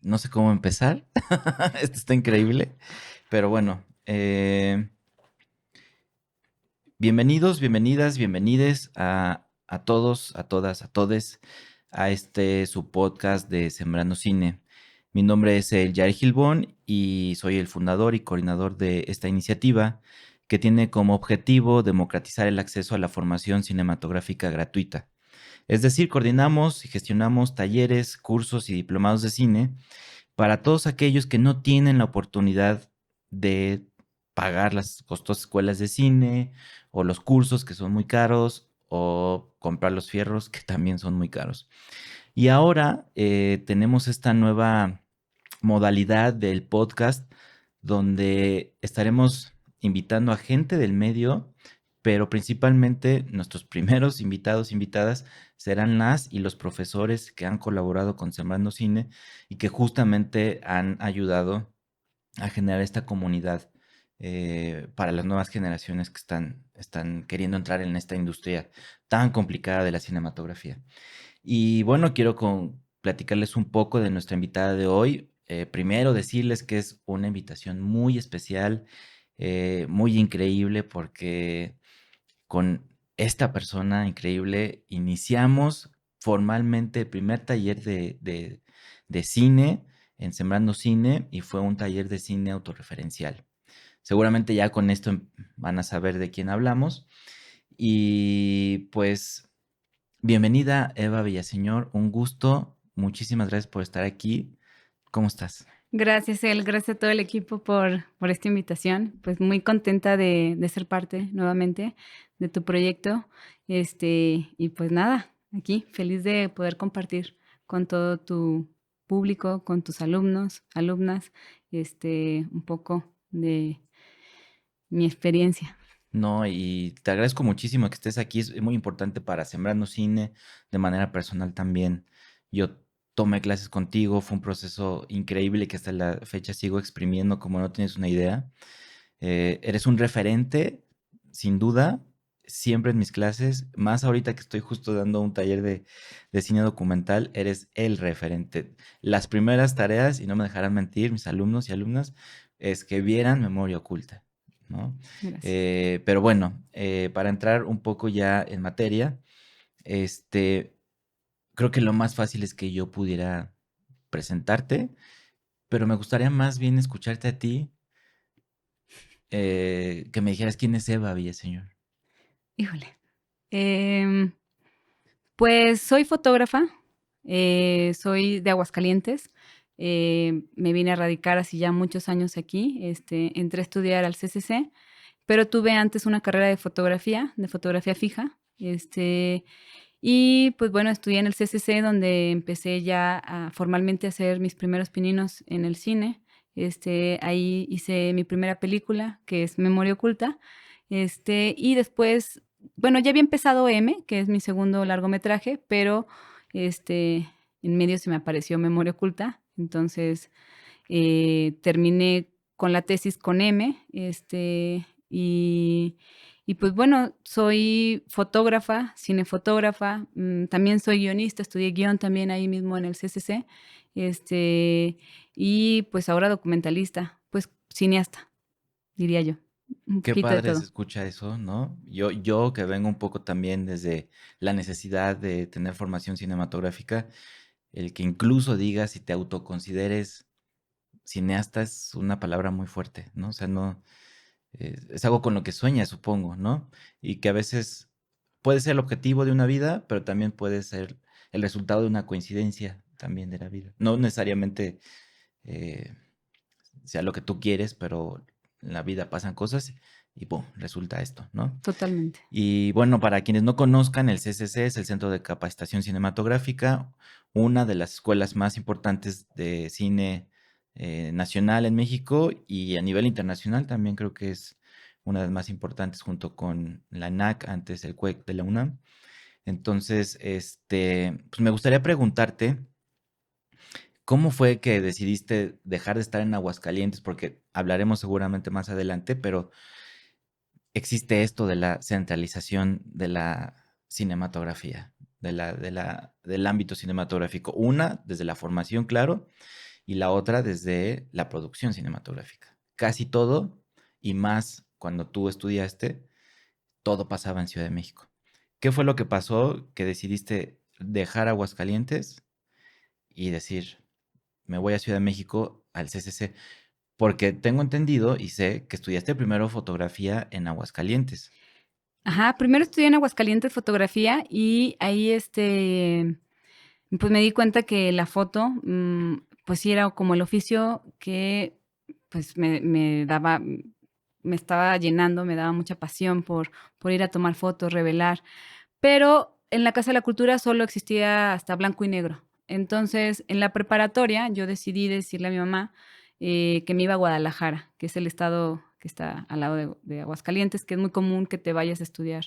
No sé cómo empezar. Esto está increíble. Pero bueno, bienvenidos, bienvenidas, bienvenides a todos, a todas, a todes a este su podcast de Sembrando Cine. Mi nombre es el Yari Gilbón y soy el fundador y coordinador de esta iniciativa que tiene como objetivo democratizar el acceso a la formación cinematográfica gratuita. Es decir, coordinamos y gestionamos talleres, cursos y diplomados de cine para todos aquellos que no tienen la oportunidad de pagar las costosas escuelas de cine o los cursos que son muy caros o comprar los fierros que también son muy caros. Y ahora tenemos esta nueva modalidad del podcast donde estaremos invitando a gente del medio, pero principalmente nuestros primeros invitados, invitadas, serán las y los profesores que han colaborado con Sembrando Cine y que justamente han ayudado a generar esta comunidad para las nuevas generaciones que están queriendo entrar en esta industria tan complicada de la cinematografía. Y bueno, quiero platicarles un poco de nuestra invitada de hoy. Primero decirles que es una invitación muy especial, muy increíble, porque con esta persona increíble iniciamos formalmente el primer taller de cine en Sembrando Cine y fue un taller de cine autorreferencial. Seguramente ya con esto van a saber de quién hablamos. Y pues bienvenida, Eva Villaseñor, un gusto. Muchísimas gracias por estar aquí. ¿Cómo estás? Gracias, El. Gracias a todo el equipo por esta invitación. Pues muy contenta de ser parte nuevamente de tu proyecto. Y pues nada, aquí feliz de poder compartir con todo tu público, con tus alumnos, alumnas, un poco de mi experiencia. No, y te agradezco muchísimo que estés aquí. Es muy importante para Sembrando Cine de manera personal también. Yo tomé clases contigo, fue un proceso increíble que hasta la fecha sigo exprimiendo como no tienes una idea. Eres un referente, sin duda, siempre en mis clases, más ahorita que estoy justo dando un taller de cine documental, eres el referente. Las primeras tareas, y no me dejarán mentir, mis alumnos y alumnas, es que vieran Memoria Oculta, ¿no? Gracias. Pero bueno, para entrar un poco ya en materia, este, creo que lo más fácil es que yo pudiera presentarte, pero me gustaría más bien escucharte a ti, que me dijeras quién es Eva Villaseñor. Híjole. Em, Pues soy fotógrafa, soy de Aguascalientes. Me vine a radicar hace ya muchos años aquí. Entré a estudiar al CCC, pero tuve antes una carrera de fotografía fija. Y pues bueno, estudié en el CCC donde empecé ya formalmente a hacer mis primeros pininos en el cine. Ahí hice mi primera película, que es Memoria Oculta. Y después, bueno, ya había empezado M, que es mi segundo largometraje, pero este, en medio se me apareció Memoria Oculta. Entonces terminé con la tesis con M, y pues bueno, soy fotógrafa, cinefotógrafa, también soy guionista, estudié guión también ahí mismo en el CCC, y pues ahora documentalista, pues cineasta, diría yo, un Qué poquito de padre se todo. escucha eso, ¿no? Yo que vengo un poco también desde la necesidad de tener formación cinematográfica, el que incluso digas y te autoconsideres cineasta es una palabra muy fuerte, ¿no? O sea, no, es algo con lo que sueñas, supongo, ¿no? Y que a veces puede ser el objetivo de una vida, pero también puede ser el resultado de una coincidencia también de la vida. No necesariamente eh, sea lo que tú quieres, pero en la vida pasan cosas y ¡pum! Resulta esto, ¿no? Totalmente. Y bueno, para quienes no conozcan, el CCC es el Centro de Capacitación Cinematográfica, una de las escuelas más importantes de cine nacional en México y a nivel internacional también creo que es una de las más importantes junto con la NAC, antes el CUEC de la UNAM. Entonces, pues me gustaría preguntarte, ¿cómo fue que decidiste dejar de estar en Aguascalientes? Porque hablaremos seguramente más adelante, pero existe esto de la centralización de la cinematografía, del ámbito cinematográfico. Una, desde la formación, claro, y la otra desde la producción cinematográfica. Casi todo, y más cuando tú estudiaste, todo pasaba en Ciudad de México. ¿Qué fue lo que pasó que decidiste dejar Aguascalientes y decir, me voy a Ciudad de México al CCC? Porque tengo entendido y sé que estudiaste primero fotografía en Aguascalientes. Ajá, primero estudié en Aguascalientes fotografía y ahí, pues me di cuenta que la foto, pues sí era como el oficio que pues me daba, me estaba llenando, me daba mucha pasión por ir a tomar fotos, revelar. Pero en la Casa de la Cultura solo existía hasta blanco y negro. Entonces, en la preparatoria, yo decidí decirle a mi mamá que me iba a Guadalajara, que es el estado que está al lado de Aguascalientes, que es muy común que te vayas a estudiar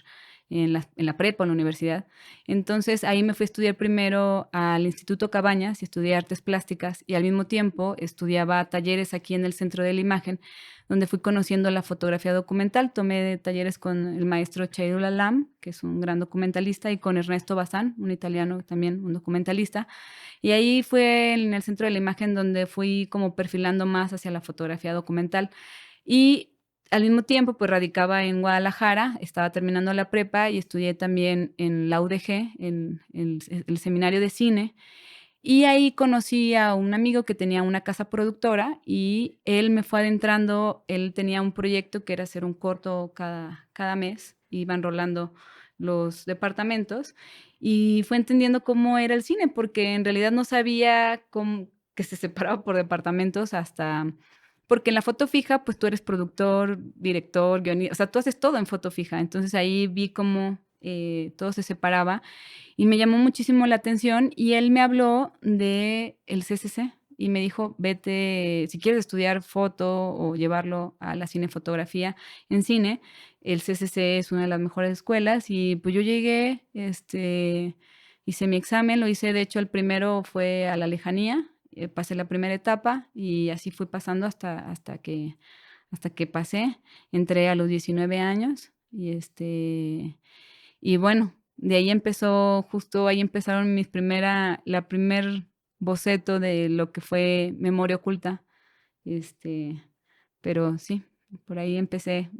en la prepa, en la universidad. Entonces, ahí me fui a estudiar primero al Instituto Cabañas y estudié artes plásticas y al mismo tiempo estudiaba talleres aquí en el Centro de la Imagen, donde fui conociendo la fotografía documental. Tomé talleres con el maestro Chairul Alam, que es un gran documentalista, y con Ernesto Bazán, un italiano también, un documentalista. Y ahí fue en el Centro de la Imagen donde fui como perfilando más hacia la fotografía documental. Y al mismo tiempo, pues radicaba en Guadalajara, estaba terminando la prepa y estudié también en la UDG, en el seminario de cine. Y ahí conocí a un amigo que tenía una casa productora y él me fue adentrando, él tenía un proyecto que era hacer un corto cada mes, iban rolando los departamentos y fue entendiendo cómo era el cine, porque en realidad no sabía cómo, que se separaba por departamentos hasta, porque en la foto fija, pues tú eres productor, director, guionista, o sea, tú haces todo en foto fija, entonces ahí vi cómo todo se separaba y me llamó muchísimo la atención y él me habló de el CCC y me dijo, vete, si quieres estudiar foto o llevarlo a la cinefotografía en cine, el CCC es una de las mejores escuelas y pues yo llegué, hice mi examen, lo hice, de hecho el primero fue a la lejanía, pasé la primera etapa y así fui pasando hasta que pasé, entré a los 19 años y bueno, de ahí empezó, justo ahí empezaron la primer boceto de lo que fue Memoria Oculta. Este, pero sí, por ahí empecé.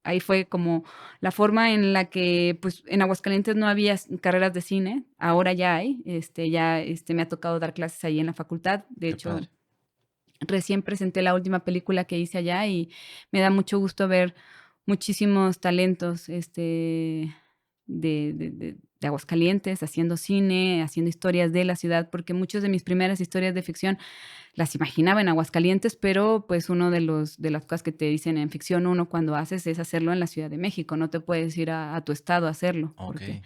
Ahí fue como la forma en la que, pues, en Aguascalientes no había carreras de cine, ahora ya hay, me ha tocado dar clases ahí en la facultad. De Qué hecho, padre. recién presenté la última película que hice allá y me da mucho gusto ver muchísimos talentos, de Aguascalientes, haciendo cine, haciendo historias de la ciudad, porque muchas de mis primeras historias de ficción las imaginaba en Aguascalientes, pero pues uno de las cosas que te dicen en ficción uno cuando haces es hacerlo en la Ciudad de México, no te puedes ir a tu estado a hacerlo, Ok, porque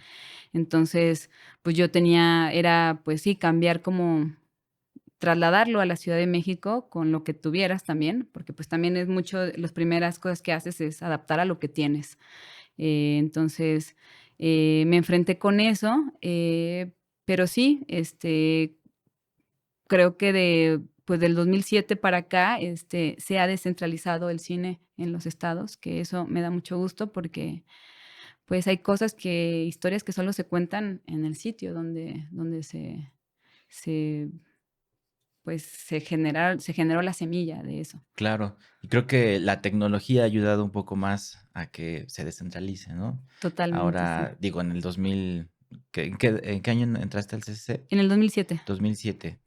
entonces pues yo tenía, era pues sí, cambiar como trasladarlo a la Ciudad de México con lo que tuvieras también, porque pues también es mucho, las primeras cosas que haces es adaptar a lo que tienes. Entonces, me enfrenté con eso, pero sí, creo que pues del 2007 para acá, se ha descentralizado el cine en los estados, que eso me da mucho gusto porque pues hay historias que solo se cuentan en el sitio donde se pues se generó la semilla de eso. claro. Y creo que la tecnología ha ayudado un poco más a que se descentralice, ¿no? Totalmente, sí. Ahora, digo, en el 2000, en qué año entraste al CCC? En el 2007. 2007.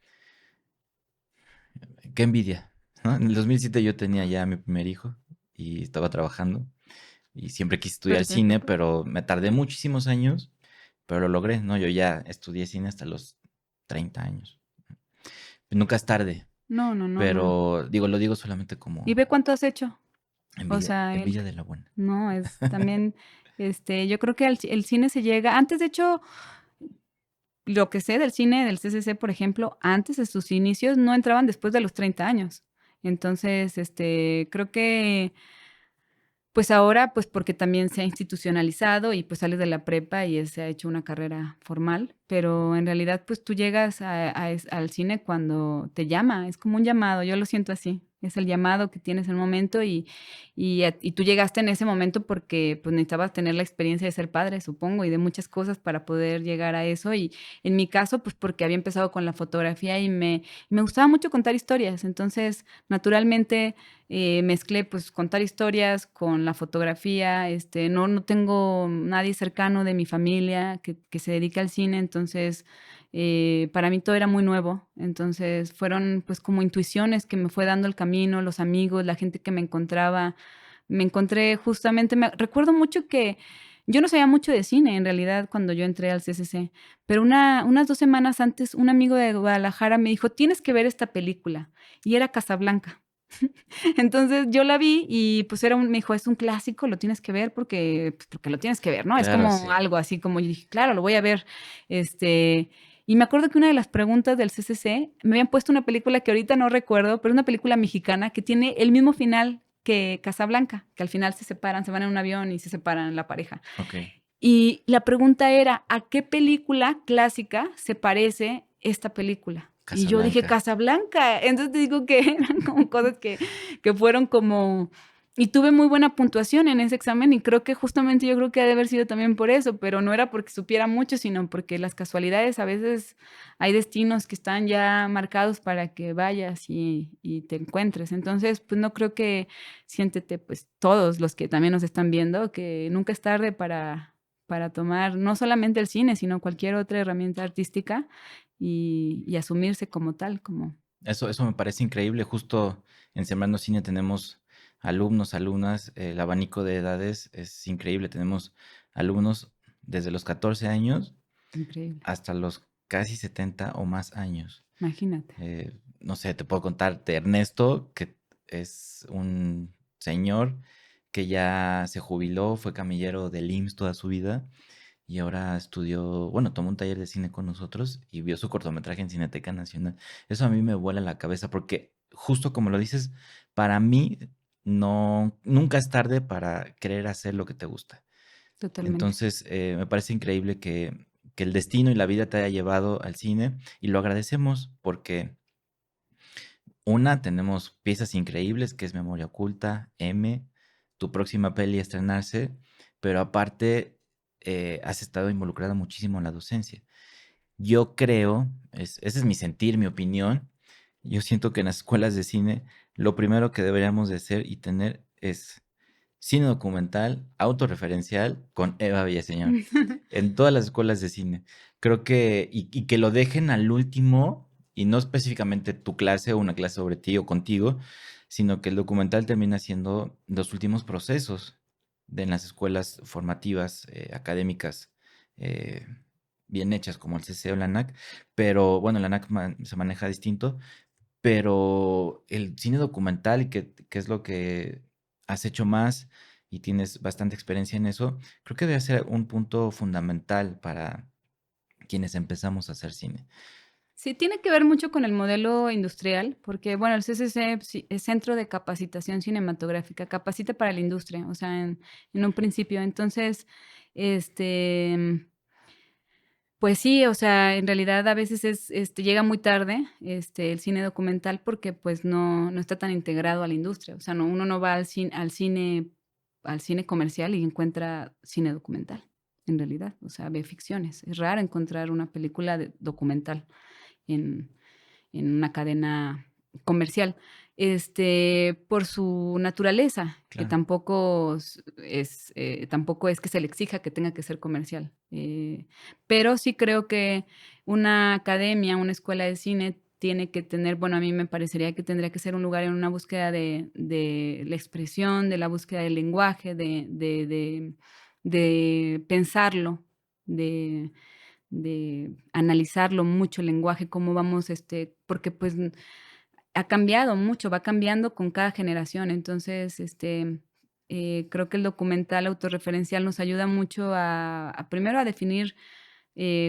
Qué envidia, ¿no? En el 2007 yo tenía ya mi primer hijo y estaba trabajando y siempre quise estudiar cine, Perfecto. pero me tardé muchísimos años, pero lo logré, ¿no? Yo ya estudié cine hasta los 30 años. Nunca es tarde, No, no, no, no. pero digo, lo digo solamente Y como ve cuánto has hecho. O envidia, sea, envidia de la buena. no, es también, yo creo que el cine se llega, antes de hecho, lo que sé del cine del CCC, por ejemplo, antes de sus inicios no entraban después de los 30 años. Entonces, creo que pues ahora, pues porque también se ha institucionalizado y pues sales de la prepa y se ha hecho una carrera formal, pero en realidad pues tú llegas al cine cuando te llama, es como un llamado, yo lo siento así. es el llamado que tienes en el momento y tú llegaste en ese momento porque, pues, necesitabas tener la experiencia de ser padre, supongo, y de muchas cosas para poder llegar a eso. Y en mi caso, pues, porque había empezado con la fotografía y me gustaba mucho contar historias. Entonces, naturalmente, mezclé, pues, contar historias con la fotografía. No tengo nadie cercano de mi familia que se dedique al cine, entonces, para mí todo era muy nuevo. Entonces, fueron, pues, como intuiciones que me fue dando el camino, los amigos, la gente que me encontraba. Me encontré justamente recuerdo mucho que yo no sabía mucho de cine, en realidad, cuando yo entré al CCC, pero unas 2 semanas antes, un amigo de Guadalajara me dijo: "Tienes que ver esta película", y era Casablanca. Entonces, yo la vi y, pues, me dijo: "Es un clásico, lo tienes que ver porque, pues, porque lo tienes que ver", ¿no? Es Claro, como sí. algo así como yo dije: "Claro, lo voy a ver". Y me acuerdo que una de las preguntas del CCC me habían puesto una película que ahorita no recuerdo, pero es una película mexicana que tiene el mismo final que Casablanca, que al final se separan, se van en un avión y se separan la pareja. Okey. Y la pregunta era, ¿a qué película clásica se parece esta película? Y yo dije: Casablanca. "Casablanca". Entonces, te digo que eran como cosas que fueron como y tuve muy buena puntuación en ese examen, y creo que justamente yo creo que ha de haber sido también por eso, pero no era porque supiera mucho, sino porque las casualidades, a veces hay destinos que están ya marcados para que vayas y te encuentres. Entonces, pues, no creo que siéntete, pues, todos los que también nos están viendo, que nunca es tarde para tomar no solamente el cine, sino cualquier otra herramienta artística y asumirse como tal, como Eso me parece increíble. Justo en Sembrando Cine tenemos alumnos, alumnas, el abanico de edades es increíble. Tenemos alumnos desde los 14 años increíble. hasta los casi 70 o más años. Imagínate. No sé, te puedo contar de Ernesto, que es un señor que ya se jubiló, fue camillero del IMSS toda su vida y ahora estudió, bueno, tomó un taller de cine con nosotros y vio su cortometraje en Cineteca Nacional. Eso a mí me vuela la cabeza porque justo como lo dices, para mí no, nunca es tarde para querer hacer lo que te gusta. Totalmente. Entonces, me parece increíble que el destino y la vida te haya llevado al cine y lo agradecemos porque una, tenemos piezas increíbles que es Memoria Oculta, M, tu próxima peli a estrenarse, pero aparte has estado involucrada muchísimo en la docencia. Yo creo, ese es mi sentir, mi opinión, yo siento que en las escuelas de cine lo primero que deberíamos de hacer y tener es cine documental, autorreferencial con Eva Villaseñor, en todas las escuelas de cine. Creo que, y que lo dejen al último, y no específicamente tu clase o una clase sobre ti o contigo, sino que el documental termina siendo los últimos procesos en las escuelas formativas, académicas, eh, bien hechas como el CC o la ANAC, pero bueno, la ANAC se maneja distinto, pero el cine documental, y que es lo que has hecho más y tienes bastante experiencia en eso, creo que debe ser un punto fundamental para quienes empezamos a hacer cine. Sí, tiene que ver mucho con el modelo industrial, porque, bueno, el CCC sí, es Centro de Capacitación Cinematográfica, capacita para la industria, o sea, en un principio. Entonces, este, pues sí, o sea, en realidad a veces llega muy tarde, el cine documental porque, pues, no está tan integrado a la industria. O sea, uno no va al cine comercial y encuentra cine documental, en realidad, o sea, ve ficciones. Es raro encontrar una película documental en en una cadena comercial, por su naturaleza, que Claro. tampoco es que se le exija que tenga que ser comercial. Pero sí creo que una academia, una escuela de cine tiene que tener, bueno, a mí me parecería que tendría que ser un lugar en una búsqueda de la expresión, de la búsqueda del lenguaje, de pensarlo, de analizarlo mucho el lenguaje, cómo vamos, porque, pues, ha cambiado mucho, va cambiando con cada generación. Entonces, creo que el documental autorreferencial nos ayuda mucho primero a definir,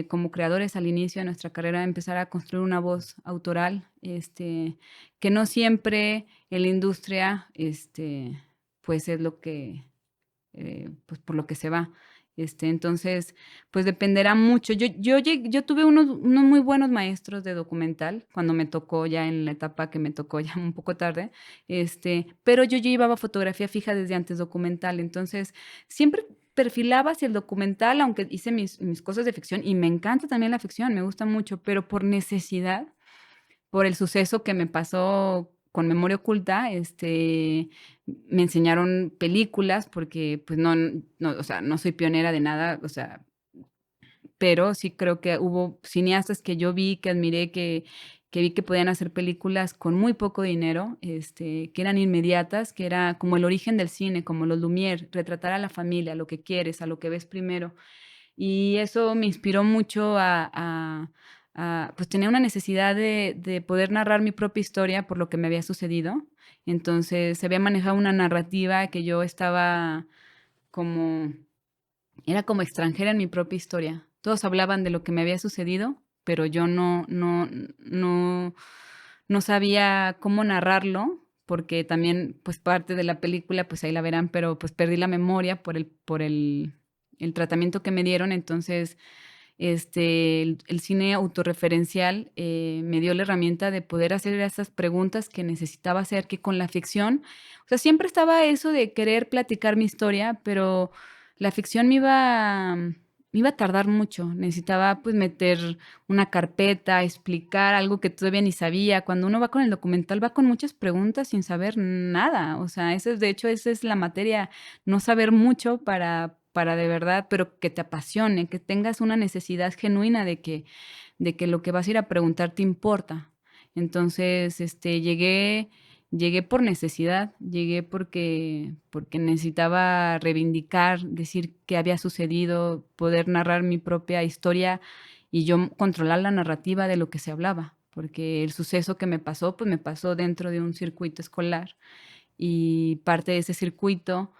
como creadores al inicio de nuestra carrera, empezar a construir una voz autoral, que no siempre en la industria, pues, es lo que, pues, por lo que se va. Entonces, pues dependerá mucho. Yo tuve unos muy buenos maestros de documental cuando me tocó ya en la etapa que me tocó ya un poco tarde, pero yo ya llevaba fotografía fija desde antes documental, entonces siempre perfilaba hacia el documental, aunque hice mis cosas de ficción y me encanta también la ficción, me gusta mucho, pero por necesidad, por el suceso que me pasó con Memoria Oculta, me enseñaron películas porque, pues, no, o sea, no soy pionera de nada, o sea, pero sí creo que hubo cineastas que yo vi, que admiré, que vi que podían hacer películas con muy poco dinero, que eran inmediatas, que era como el origen del cine, como los Lumière, retratar a la familia, a lo que quieres, a lo que ves primero. Y eso me inspiró mucho pues tenía una necesidad de poder narrar mi propia historia por lo que me había sucedido. Entonces se había manejado una narrativa que yo estaba como, era como extranjera en mi propia historia. Todos hablaban de lo que me había sucedido, pero yo no sabía cómo narrarlo, porque también, pues parte de la película, pues ahí la verán, pero pues perdí la memoria el tratamiento que me dieron. Entonces, el cine autorreferencial me dio la herramienta de poder hacer esas preguntas que necesitaba hacer, que con la ficción, o sea, siempre estaba eso de querer platicar mi historia, pero la ficción me iba a tardar mucho. Necesitaba pues meter una carpeta, explicar algo que todavía ni sabía. Cuando uno va con el documental, va con muchas preguntas sin saber nada. O sea, de hecho, esa es la materia, no saber mucho para de verdad, pero que te apasione, que tengas una necesidad genuina de que lo que vas a ir a preguntar te importa. Entonces, llegué por necesidad, llegué porque necesitaba reivindicar, decir qué había sucedido, poder narrar mi propia historia y yo controlar la narrativa de lo que se hablaba, porque el suceso que me pasó, pues me pasó dentro de un circuito escolar y parte de ese circuito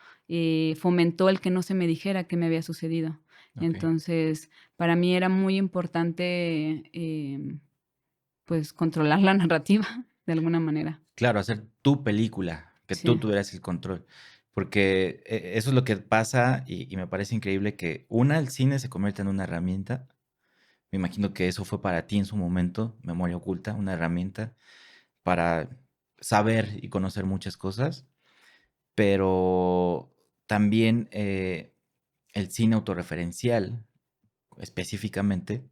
fomentó el que no se me dijera qué me había sucedido. Ok. Entonces, para mí era muy importante, pues, controlar la narrativa de alguna manera. Claro, hacer tu película, que tú Sí, tuvieras el control, porque eso es lo que pasa y me parece increíble que una, el cine se convierta en una herramienta. Me imagino que eso fue para ti en su momento, Memoria Oculta, una herramienta para saber y conocer muchas cosas, pero también el cine autorreferencial, específicamente,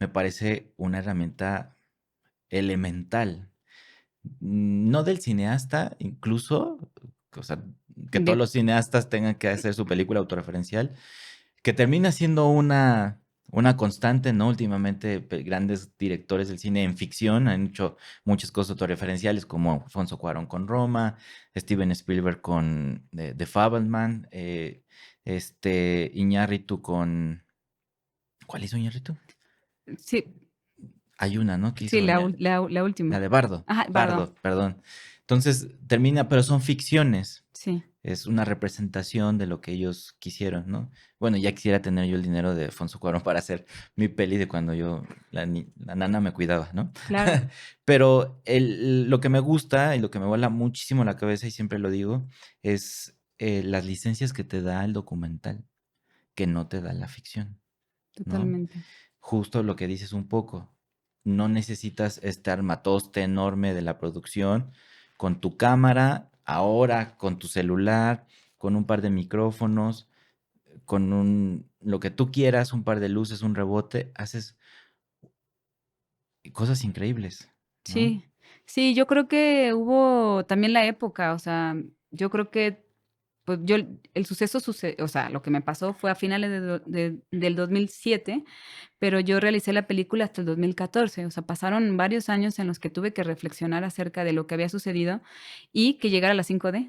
me parece una herramienta elemental. No del cineasta, incluso, o sea, que todos de, los cineastas tengan que hacer su película autorreferencial, que termina siendo una constante, ¿no? Últimamente, grandes directores del cine en ficción han hecho muchas cosas autorreferenciales, como Alfonso Cuarón con Roma, Steven Spielberg con The Fabelman, Iñárritu con... ¿Cuál hizo Iñárritu? sí, Hay una, ¿no? Que sí, hizo la la última. de Bardo. Ajá, perdón. Bardo, perdón. Entonces termina, pero son ficciones. Sí, Es una representación de lo que ellos quisieron, ¿no? Bueno, ya quisiera tener yo el dinero de Alfonso Cuarón para hacer mi peli de cuando yo, la nana me cuidaba, ¿no? claro, Pero lo que me gusta y lo que me vuela muchísimo la cabeza, y siempre lo digo, es las licencias que te da el documental, que no te da la ficción, ¿no? totalmente. Justo lo que dices un poco. No necesitas este armatoste enorme de la producción con tu cámara, ahora con tu celular, con un par de micrófonos, con lo que tú quieras, un par de luces, un rebote, haces cosas increíbles, ¿no? Sí, sí, yo creo que hubo también la época, o sea, yo creo que pues yo, el suceso, o sea, lo que me pasó fue a finales del 2007, pero yo realicé la película hasta el 2014, o sea, pasaron varios años en los que tuve que reflexionar acerca de lo que había sucedido y que llegara la 5D,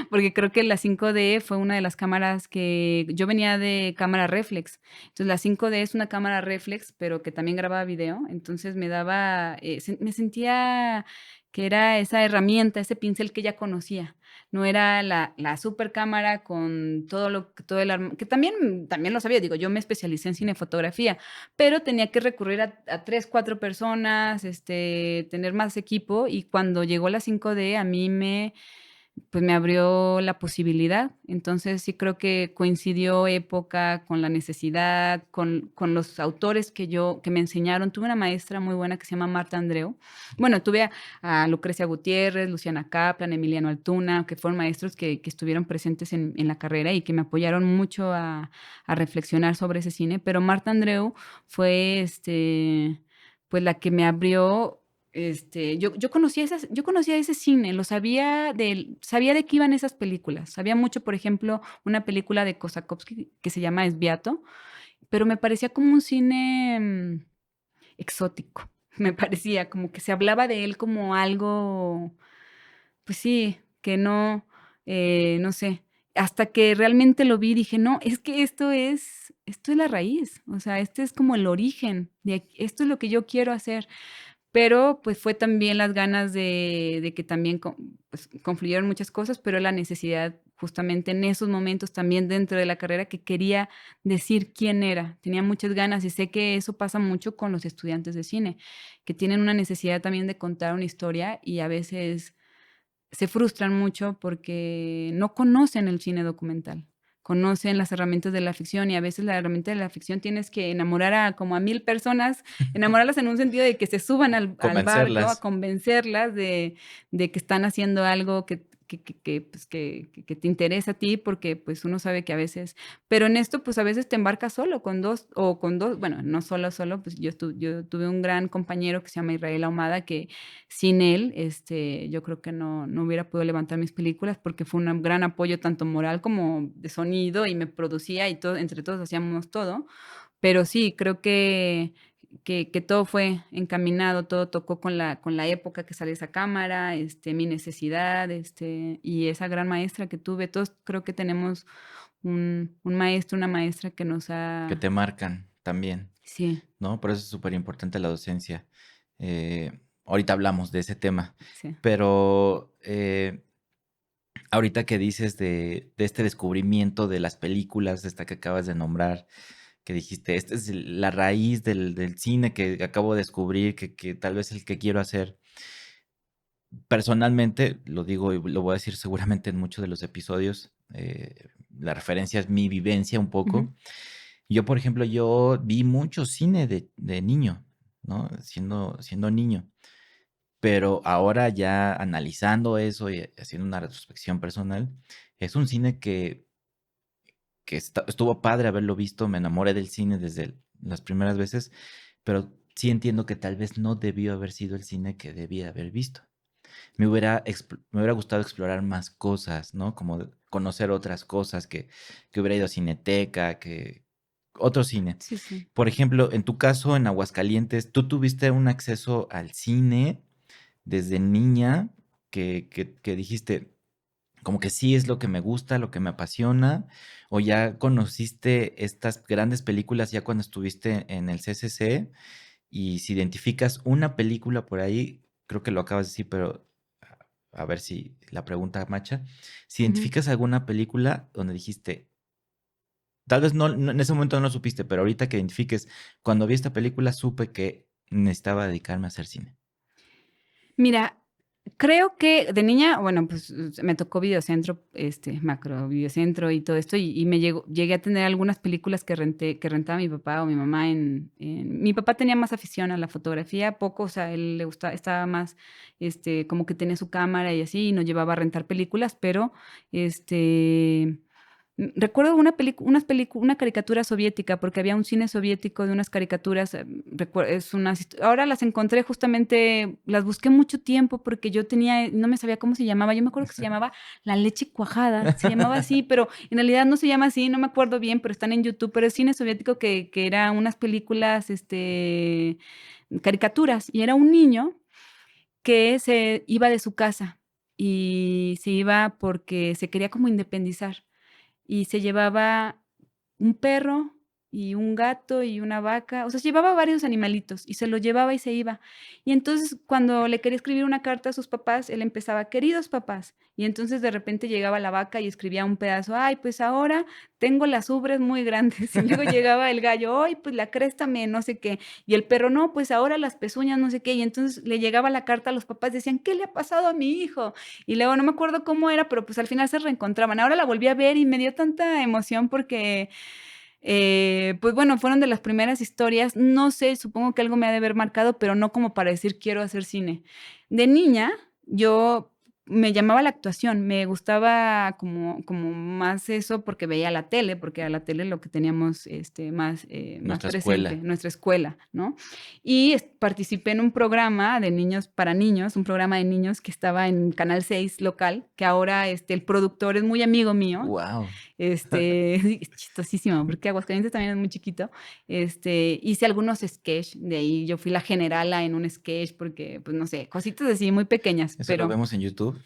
porque creo que la 5D fue una de las cámaras que yo venía de cámara reflex, entonces la 5D es una cámara reflex, pero que también grababa video, entonces me daba, me sentía que era esa herramienta, ese pincel que ya conocía, no era la super cámara con todo que también lo sabía, digo, yo me especialicé en cinefotografía, pero tenía que recurrir a 3, 4 personas, tener más equipo, y cuando llegó la 5D a mí pues me abrió la posibilidad. Entonces sí creo que coincidió época con la necesidad, con los autores que me enseñaron. Tuve una maestra muy buena que se llama Marta Andreu. Bueno, tuve a Lucrecia Gutiérrez, Luciana Kaplan, Emiliano Altuna, que fueron maestros que estuvieron presentes en la carrera y que me apoyaron mucho a reflexionar sobre ese cine, pero Marta Andreu fue pues la que me abrió yo conocía ese cine, sabía de qué iban esas películas. Sabía mucho, por ejemplo, una película de Kosakowski que se llama Esbiato, pero me parecía como un cine exótico. Me parecía como que se hablaba de él como algo, pues sí, que no, no sé. Hasta que realmente lo vi, dije, no, es que esto es la raíz, o sea, este es como el origen, esto es lo que yo quiero hacer. Pero, pues, fue también las ganas de que también pues, confluyeron muchas cosas, pero la necesidad justamente en esos momentos también dentro de la carrera que quería decir quién era. Tenía muchas ganas y sé que eso pasa mucho con los estudiantes de cine, que tienen una necesidad también de contar una historia y a veces se frustran mucho porque no conocen el cine documental, conocen las herramientas de la ficción y a veces la herramienta de la ficción tienes que enamorar a como a 1000 personas, enamorarlas en un sentido de que se suban al barco, a Convencerlas. convencerlas de que están haciendo algo pues, que te interesa a ti, porque pues uno sabe que a veces, pero en esto pues a veces te embarcas solo con dos, bueno, no solo, pues yo tuve un gran compañero que se llama Israel Ahumada que sin él, yo creo que no hubiera podido levantar mis películas porque fue un gran apoyo tanto moral como de sonido y me producía y todo, entre todos hacíamos todo. Pero sí, creo que todo fue encaminado, todo tocó con la época que sale esa cámara, mi necesidad, y esa gran maestra que tuve. Todos creo que tenemos un maestro, una maestra que nos Que ha... te marcan también, Sí, ¿no? Por eso es súper importante la docencia. Ahorita hablamos de ese tema, sí. pero ahorita que dices de este descubrimiento de las películas, esta que acabas de nombrar, que dijiste, esta es la raíz del cine que acabo de descubrir, que tal vez el que quiero hacer. Personalmente, lo digo y lo voy a decir seguramente en muchos de los episodios, la referencia es mi vivencia un Ujú, poco. Yo, por ejemplo, yo vi mucho cine de niño, ¿no? Siendo niño, pero ahora ya analizando eso y haciendo una retrospección personal, es un cine que estuvo padre haberlo visto, me enamoré del cine desde las primeras veces, pero sí entiendo que tal vez no debió haber sido el cine que debía haber visto. Me hubiera gustado explorar más cosas, ¿no? Como conocer otras cosas, que hubiera ido a Cineteca, que otro cine. sí, sí. Por ejemplo, en tu caso, en Aguascalientes, ¿tú tuviste un acceso al cine desde niña que dijiste, como que sí es lo que me gusta, lo que me apasiona, o ya conociste estas grandes películas ya cuando estuviste en el CCC? Y si identificas una película por ahí, creo que lo acabas de decir, pero a ver si la pregunta macha. Si Ujú. identificas alguna película donde dijiste, tal vez en ese momento no lo supiste, pero ahorita que identifiques, cuando vi esta película supe que necesitaba dedicarme a hacer cine. Mira, creo que de niña, bueno, pues, me tocó Videocentro, Macro Videocentro y todo esto, y llegué a tener algunas películas que rentaba mi papá o mi mamá mi papá tenía más afición a la fotografía, poco, o sea, él le gustaba estaba más, como que tenía su cámara y así, y nos llevaba a rentar películas, pero, recuerdo una caricatura soviética, porque había un cine soviético de unas caricaturas, ahora las encontré justamente, las busqué mucho tiempo porque yo no me sabía cómo se llamaba, yo me acuerdo que se llamaba La leche cuajada, se llamaba así, pero en realidad no se llama así, no me acuerdo bien, pero están en YouTube, pero es cine soviético que era unas películas, caricaturas, y era un niño que se iba de su casa y se iba porque se quería como independizar y se llevaba un perro, y un gato y una vaca, o sea, llevaba varios animalitos y se los llevaba y se iba. Y entonces, cuando le quería escribir una carta a sus papás, él empezaba: "Queridos papás", y entonces de repente llegaba la vaca y escribía un pedazo: "Ay, pues ahora tengo las ubres muy grandes", y luego llegaba el gallo: "Ay, pues la cresta me no sé qué", y el perro: "No, pues ahora las pezuñas no sé qué", y entonces le llegaba la carta a los papás, decían: "¿Qué le ha pasado a mi hijo?". Y luego no me acuerdo cómo era, pero, pues, al final se reencontraban. Ahora la volví a ver y me dio tanta emoción porque, pues, bueno, fueron de las primeras historias. No sé, supongo que algo me ha de haber marcado, pero no como para decir: "Quiero hacer cine". De niña, yo me llamaba la actuación, me gustaba como más eso, porque veía la tele, porque era la tele lo que teníamos, más Nuestra presente, escuela. nuestra escuela, ¿no? Y participé en un programa de niños para niños, un programa de niños que estaba en Canal 6 local, que ahora, el productor es muy amigo mío. Wow. Es chistosísimo, porque Aguascalientes también es muy chiquito. Hice algunos sketch de ahí, yo fui la generala en un sketch porque, pues, no sé, cositas así muy pequeñas, Eso lo pero vemos en YouTube.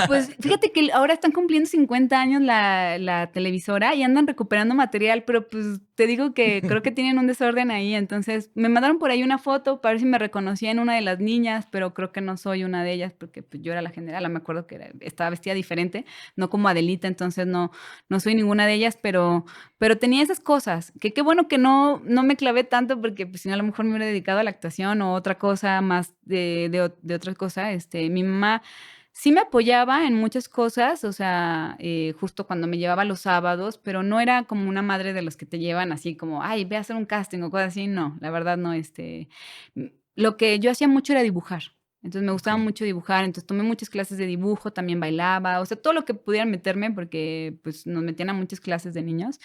pues, fíjate que ahora están cumpliendo 50 años la televisora y andan recuperando material, pero, pues, te digo que creo que tienen un desorden ahí. Entonces, me mandaron por ahí una foto para ver si me reconocían una de las niñas, pero creo que no soy una de ellas porque, pues, yo era la generala, me acuerdo que estaba vestida diferente, no como Adelita, entonces no soy ninguna de ellas, pero tenía esas cosas, que qué bueno que no me clavé tanto porque, pues, si no, a lo mejor me hubiera dedicado a la actuación o otra cosa más de otra cosa. Mi mamá sí me apoyaba en muchas cosas, o sea, justo cuando me llevaba los sábados, pero no era como una madre de los que te llevan así como: "Ay, ve a hacer un casting", o cosas así, no, la verdad no. Lo que yo hacía mucho era dibujar. Entonces, me gustaba Okey. mucho dibujar, entonces tomé muchas clases de dibujo, también bailaba, o sea, todo lo que pudieran meterme, porque, pues, nos metían a muchas clases de niños,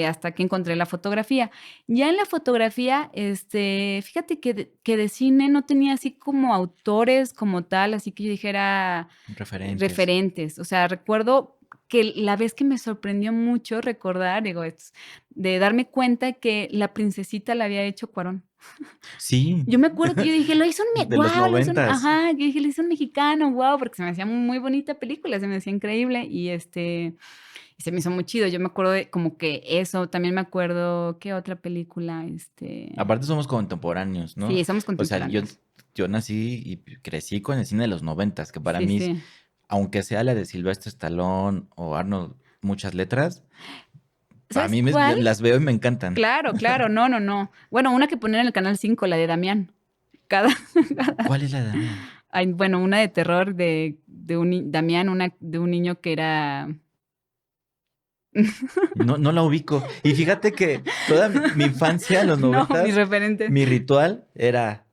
hasta que encontré la fotografía. Ya en la fotografía, fíjate que de cine no tenía así como autores como tal, así que yo dijera Referentes. referentes. O sea, recuerdo que la vez que me sorprendió mucho recordar, digo, de darme cuenta que La Princesita la había hecho Cuarón. Sí, Yo me acuerdo que yo dije: "Lo hizo un me de los guau, lo hizo un", 90s. ajá, yo dije: "Lo hizo un mexicano, guau", porque se me hacía muy bonita película, se me hacía increíble y se me hizo muy chido. Yo me acuerdo de como que eso, también me acuerdo, ¿qué otra película? Aparte somos contemporáneos, ¿no? Sí, somos O sea, yo contemporáneos. yo nací y crecí con el cine de los 90s, que para Sí, mí, sí. aunque sea la de Sylvester Stallone o Arnold, muchas letras, para ¿Sabes mí cuál? las veo y me encantan. Claro, claro, no, no, no. Bueno, una que ponían en el canal 5, la de Damián. Cada ¿Cuál es la de Damián? ay, bueno, una de terror de un ni Damián, una de un niño que era No la ubico. Y fíjate que toda mi infancia en los no, mis 90s, referentes. mi ritual era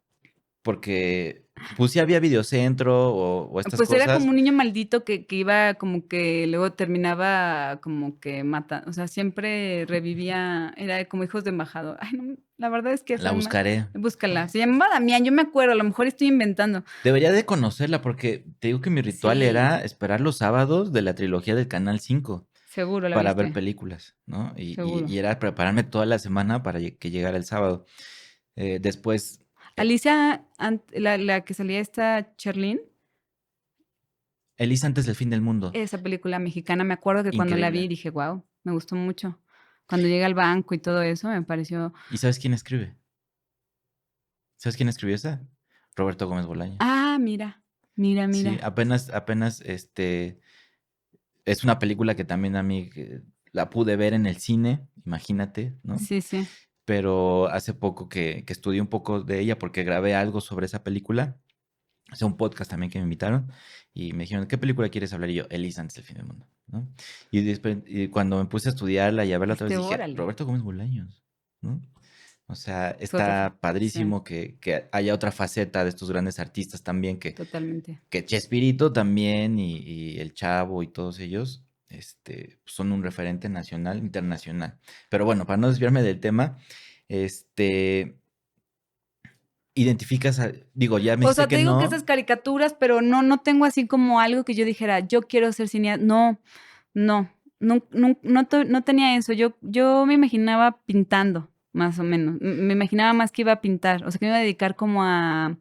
porque, pues, sí había videocentro o estas Pues era como cosas. un niño maldito que iba como que luego terminaba como que mata, o sea, siempre revivía, era como Hijos de Embajador. Ay, no, la verdad es que La soy ma buscaré. búscala. Se llamaba Damián, yo me acuerdo, a lo mejor estoy inventando. Debería de conocerla porque te digo que mi ritual Sí, era esperar los sábados de la trilogía del Canal 5 seguro la para ver viste, películas, ¿no? Y seguro. era prepararme toda la semana para que llegara el sábado. Después, Alicia, la que salía esta Cherlyn, Elisa antes del fin del mundo. esa película mexicana, me acuerdo que cuando la vi Increíble. dije: "Guau", me gustó mucho. Cuando llega al banco y todo eso, me pareció ¿Y sabes quién escribe? ¿Sabes quién escribió esa? Roberto Gómez Bolaños. mira, mira, Sí, mira. apenas, es una película que también a mí la pude ver en el cine, imagínate, ¿no? Sí, sí. Pero hace poco que estudié un poco de ella porque grabé algo sobre esa película. Hace un podcast también que me invitaron y me dijeron, ¿qué película quieres hablar? Y yo, Elisa antes del fin del mundo, ¿no? Y después, y cuando me puse a estudiarla y a verla otra vez, dije, Órale, Roberto Gómez Bolaños, ¿no? O sea, fue otro está sí, padrísimo que haya otra faceta de estos grandes artistas también, totalmente. que Chespirito también y El Chavo y todos ellos, son un referente nacional, internacional. Pero bueno, para no desviarme del tema, este, identificas, digo, ya me O dijiste sea, te que digo que esas no, caricaturas, pero no tengo así como algo que yo dijera: "Yo quiero ser cineasta", no, no, no tenía eso. Yo me imaginaba pintando, más o menos. Me imaginaba más que iba a pintar, o sea, que me iba a dedicar como a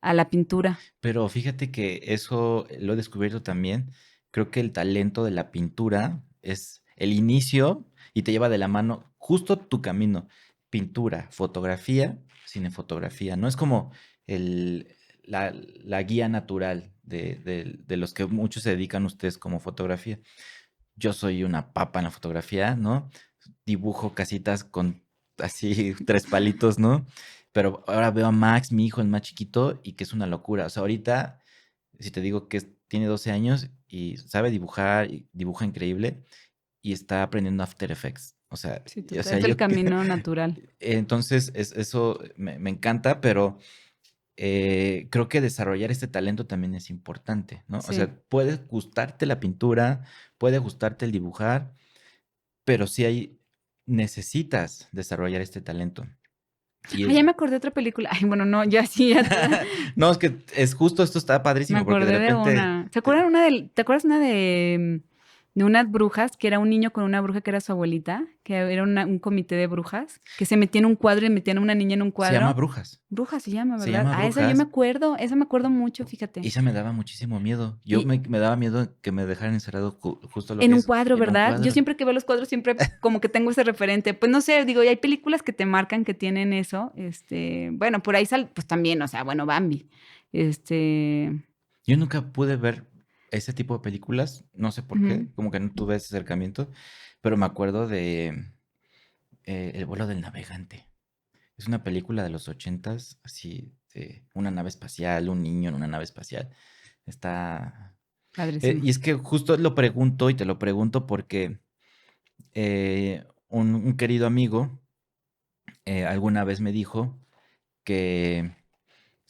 la pintura. pero fíjate que eso lo he descubierto también. Creo que el talento de la pintura es el inicio y te lleva de la mano justo tu camino. Pintura, fotografía, cinefotografía. No es como el, la guía natural de los que muchos se dedican ustedes como fotografía. Yo soy una papa en la fotografía, ¿no? Dibujo casitas con así 3 palitos, ¿no? Pero ahora veo a Max, mi hijo, el más chiquito, y que es una locura. O sea, ahorita, si te digo que tiene 12 años y sabe dibujar, y dibuja increíble, y está aprendiendo After Effects. O sea, Sí, o total, sea, es el yo... camino natural. Entonces, eso me encanta, pero creo que desarrollar este talento también es importante, ¿no? O Sí. sea, puede gustarte la pintura, puede gustarte el dibujar, pero sí necesitas desarrollar este talento. Y Ah, ya me acordé de otra película. Ay, bueno, no, ya sí, ya no, es que es justo esto está me padrísimo, porque de acordé de repente, una. ¿Te acuerdas una de unas brujas, que era un niño con una bruja que era su abuelita, que era un comité de brujas, que se metía en un cuadro y metían a una niña en un se llama cuadro? Brujas, Bruja se llama, se ¿verdad? llama Ah, Brujas, esa me acuerdo mucho, y fíjate. esa me daba muchísimo miedo. Yo Y me daba miedo que me dejaran encerrado justo lo en que un es cuadro, en un ¿verdad? Yo cuadro. siempre que veo los cuadros, siempre como que tengo ese referente. Pues no sé, digo, y hay películas que te marcan que tienen eso. Bueno, por ahí pues también, o sea, bueno, Bambi. Este, Yo nunca pude ver ese tipo de películas, no sé por ujú. qué, como que no tuve ese acercamiento, pero me acuerdo de El vuelo del navegante. Es una película de los 80s, así, de una nave espacial, un niño en una nave espacial. Está... Padrísimo. y es que justo lo pregunto y te lo pregunto porque un querido amigo alguna vez me dijo que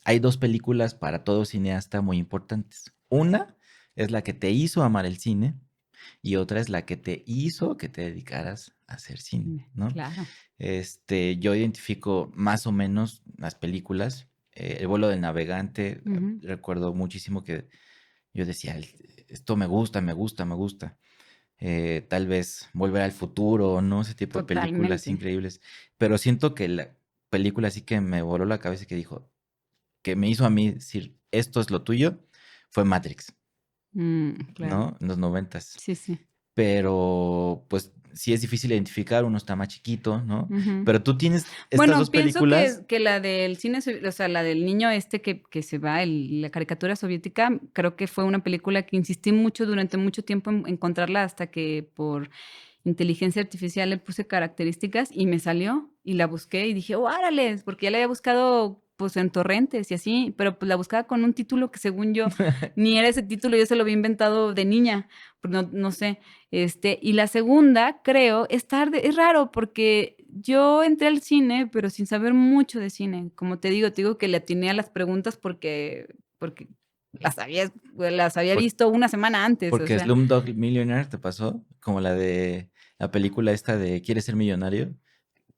hay 2 películas para todo cineasta muy importantes. Una es la que te hizo amar el cine y otra es la que te hizo que te dedicaras a hacer cine, ¿no? Claro. Yo identifico más o menos las películas. El vuelo del navegante, Ujú. recuerdo muchísimo que yo decía, esto me gusta, me gusta, me gusta". Tal vez Volver al Futuro, ¿no? Ese tipo de películas Totalmente. increíbles. Pero siento que la película así que me voló la cabeza y que dijo, que me hizo a mí decir, esto es lo tuyo, fue Matrix, Claro. ¿no? En los 90s. Sí, sí. Pero, pues, sí es difícil identificar, uno está más chiquito, ¿no? Ujú. Pero tú tienes estas Bueno, 2 pienso películas. que la del cine, o sea, la del niño que se va, la caricatura soviética, creo que fue una película que insistí mucho durante mucho tiempo en encontrarla hasta que por inteligencia artificial le puse características y me salió y la busqué y dije, órale, porque ya la había buscado pues en torrentes y así, pero pues la buscaba con un título que según yo ni era ese título, yo se lo había inventado de niña, pues no, no sé. Y la segunda, creo, es tarde, es raro porque yo entré al cine, pero sin saber mucho de cine. Como te digo que le atiné a las preguntas porque las había por visto una semana antes, o porque sea. Slumdog Millionaire te pasó, como la de la película esta de ¿Quieres ser millonario?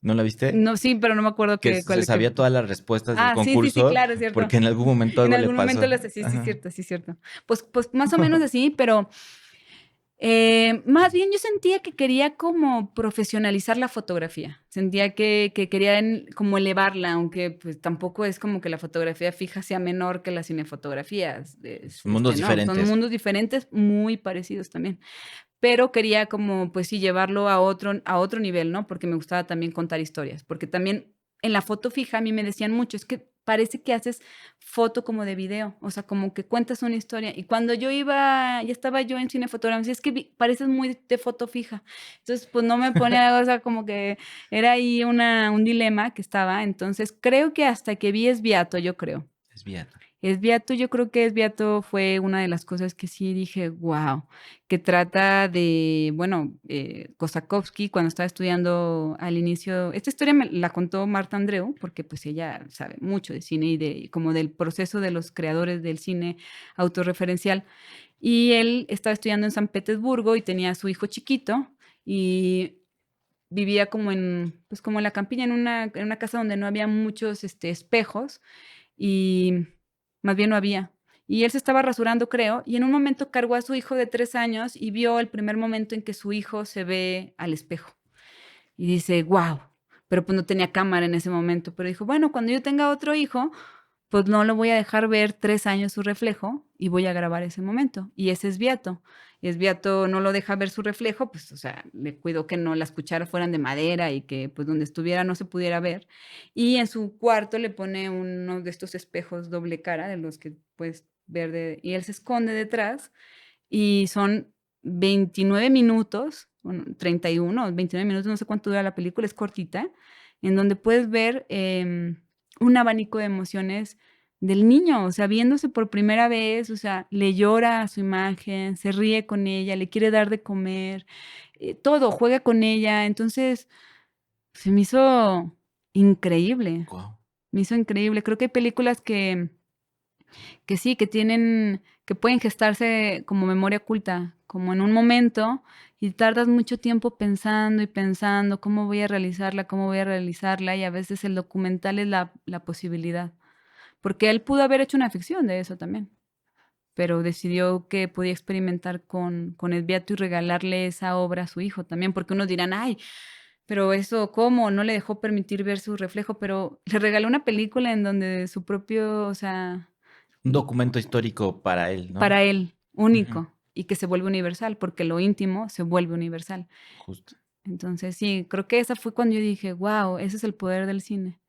¿No la viste? No, sí, pero no me acuerdo Que se qué. sabía todas las respuestas del Ah, sí, sí, sí, concurso, claro, es cierto. porque en algún momento En algo le algún momento pasó. lo sé, sí, sí, es Ajá. cierto, sí, es cierto. Pues más o menos así, pero más bien yo sentía que quería como profesionalizar la fotografía. Sentía que quería como elevarla, aunque pues tampoco es como que la fotografía fija sea menor que las cinefotografías. Son mundos No, son diferentes. mundos diferentes, muy parecidos también. Pero quería como, pues sí, llevarlo a otro nivel, ¿no? Porque me gustaba también contar historias, porque también en la foto fija a mí me decían mucho, es que parece que haces foto como de video, o sea, como que cuentas una historia. Y cuando ya estaba yo en cinefotografía, me decía, es que pareces muy de foto fija. Entonces, pues no me ponía, o sea, como que era ahí un dilema que estaba. Entonces, creo que hasta que vi Esbiato, yo creo. Es bien. Esbiato, yo creo que Esbiato fue una de las cosas que sí dije, wow, que trata de, bueno, Kosakowski cuando estaba estudiando al inicio, esta historia me la contó Marta Andreu, porque pues ella sabe mucho de cine y como del proceso de los creadores del cine autorreferencial. Y él estaba estudiando en San Petersburgo y tenía a su hijo chiquito y vivía como pues como en la campiña, en una casa donde no había muchos espejos y más bien no había. Y él se estaba rasurando, creo, y en un momento cargó a su hijo de 3 años y vio el primer momento en que su hijo se ve al espejo. Y dice, wow, pero pues no tenía cámara en ese momento, pero dijo, bueno, cuando yo tenga otro hijo, pues no lo voy a dejar ver 3 años su reflejo y voy a grabar ese momento. Y ese es Beato. Es Beato no lo deja ver su reflejo, pues, o sea, le cuidó que no las cucharas fueran de madera y que, pues, donde estuviera no se pudiera ver. Y en su cuarto le pone uno de estos espejos doble cara, de los que puedes ver y él se esconde detrás, y son 29 minutos, bueno, 31 29 minutos, no sé cuánto dura la película, es cortita, en donde puedes ver, un abanico de emociones del niño, o sea, viéndose por primera vez, o sea, le llora a su imagen, se ríe con ella, le quiere dar de comer, todo, juega con ella. Entonces, se me hizo increíble, Guau. me hizo increíble. Creo que hay películas que sí, que pueden gestarse como memoria oculta, como en un momento, y tardas mucho tiempo pensando y pensando, cómo voy a realizarla, y a veces el documental es la posibilidad. Porque él pudo haber hecho una ficción de eso también, pero decidió que podía experimentar con el Beato y regalarle esa obra a su hijo también, porque unos dirán: "Ay, pero eso, ¿cómo? No le dejó permitir ver su reflejo", pero le regaló una película en donde su propio, o sea, Un documento histórico para él, ¿no? para él, Ujú, único, y que se vuelve universal, porque lo íntimo se vuelve universal. justo. Entonces, sí, creo que esa fue cuando yo dije: "Guau, ese es el poder del cine".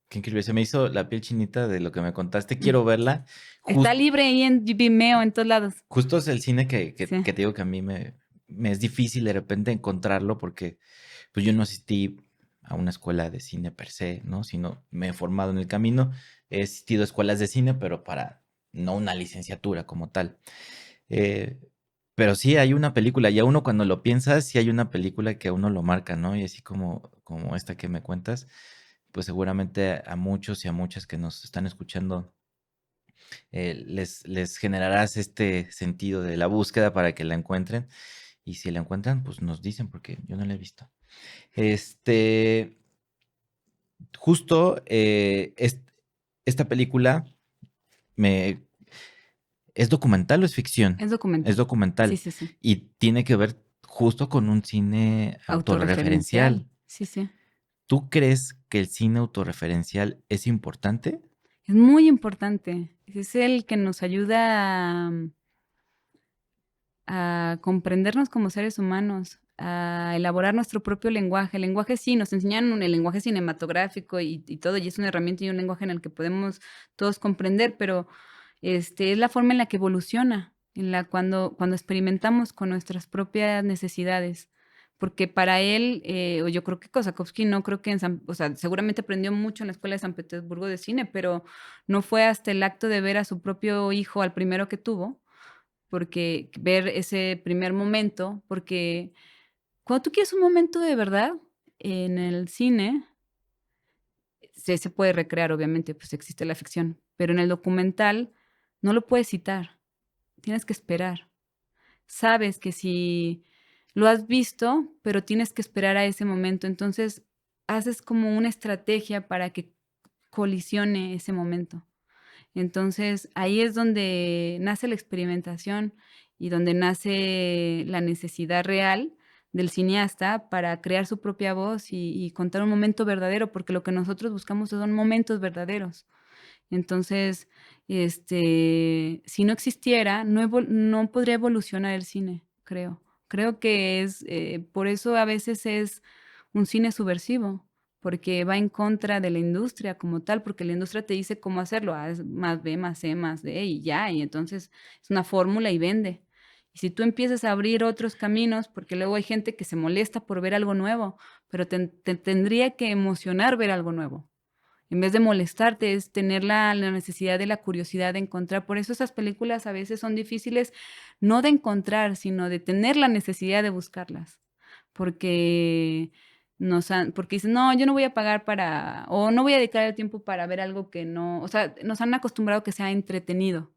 Qué increíble. Se me hizo la piel chinita de lo que me contaste. Mm. Quiero verla. Está Jus libre ahí en Vimeo, en todos lados. justo es el cine que que Sí. que te digo que a mí me es difícil de repente encontrarlo porque, pues, yo no asistí a una escuela de cine per se, ¿no? Sino me he formado en el camino. He asistido a escuelas de cine, pero para no una licenciatura como tal. Eh, pero sí hay una película, y a uno cuando lo piensas, sí hay una película que a uno lo marca, ¿no? Y así como esta que me cuentas, pues seguramente a muchos y a muchas que nos están escuchando, les generarás este sentido de la búsqueda para que la encuentren, y si la encuentran, pues nos dicen, porque yo no la he visto. Este, justo, esta película me ¿es documental o es ficción? Es Es documental. Sí, documental, sí, sí. y tiene que ver justo con un cine Autorreferencial. autorreferencial. Sí, sí. ¿Tú crees que el cine autorreferencial es importante? Es muy importante. Es el que nos ayuda a comprendernos como seres humanos, a elaborar nuestro propio lenguaje. El lenguaje sí, nos enseñan el lenguaje cinematográfico y todo, y es una herramienta y un lenguaje en el que podemos todos comprender, pero es la forma en la que evoluciona, cuando experimentamos con nuestras propias necesidades. Porque para él, o yo creo que Kosakowski no creo que o sea, seguramente aprendió mucho en la Escuela de San Petersburgo de cine, pero no fue hasta el acto de ver a su propio hijo, al primero que tuvo, porque ver ese primer momento, porque cuando tú quieres un momento de verdad en el cine, se puede recrear, obviamente, pues existe la ficción, pero en el documental no lo puedes citar, tienes que esperar. Sabes que si lo has visto, pero tienes que esperar a ese momento, entonces haces como una estrategia para que colisione ese momento. Entonces, ahí es donde nace la experimentación y donde nace la necesidad real del cineasta para crear su propia voz y contar un momento verdadero, porque lo que nosotros buscamos son momentos verdaderos. Entonces, si no existiera, no podría evolucionar el cine, creo. Creo que por eso a veces es un cine subversivo, porque va en contra de la industria como tal, porque la industria te dice cómo hacerlo, haz más B, más C, más D y ya, y entonces es una fórmula y vende. Y si tú empiezas a abrir otros caminos, porque luego hay gente que se molesta por ver algo nuevo, pero te tendría que emocionar ver algo nuevo. En vez de molestarte, es tener la necesidad de la curiosidad de encontrar. Por eso esas películas a veces son difíciles, no de encontrar, sino de tener la necesidad de buscarlas. Porque porque dicen: "No, yo no voy a pagar para o no voy a dedicar el tiempo para ver algo que no", o sea, nos han acostumbrado a que sea entretenido,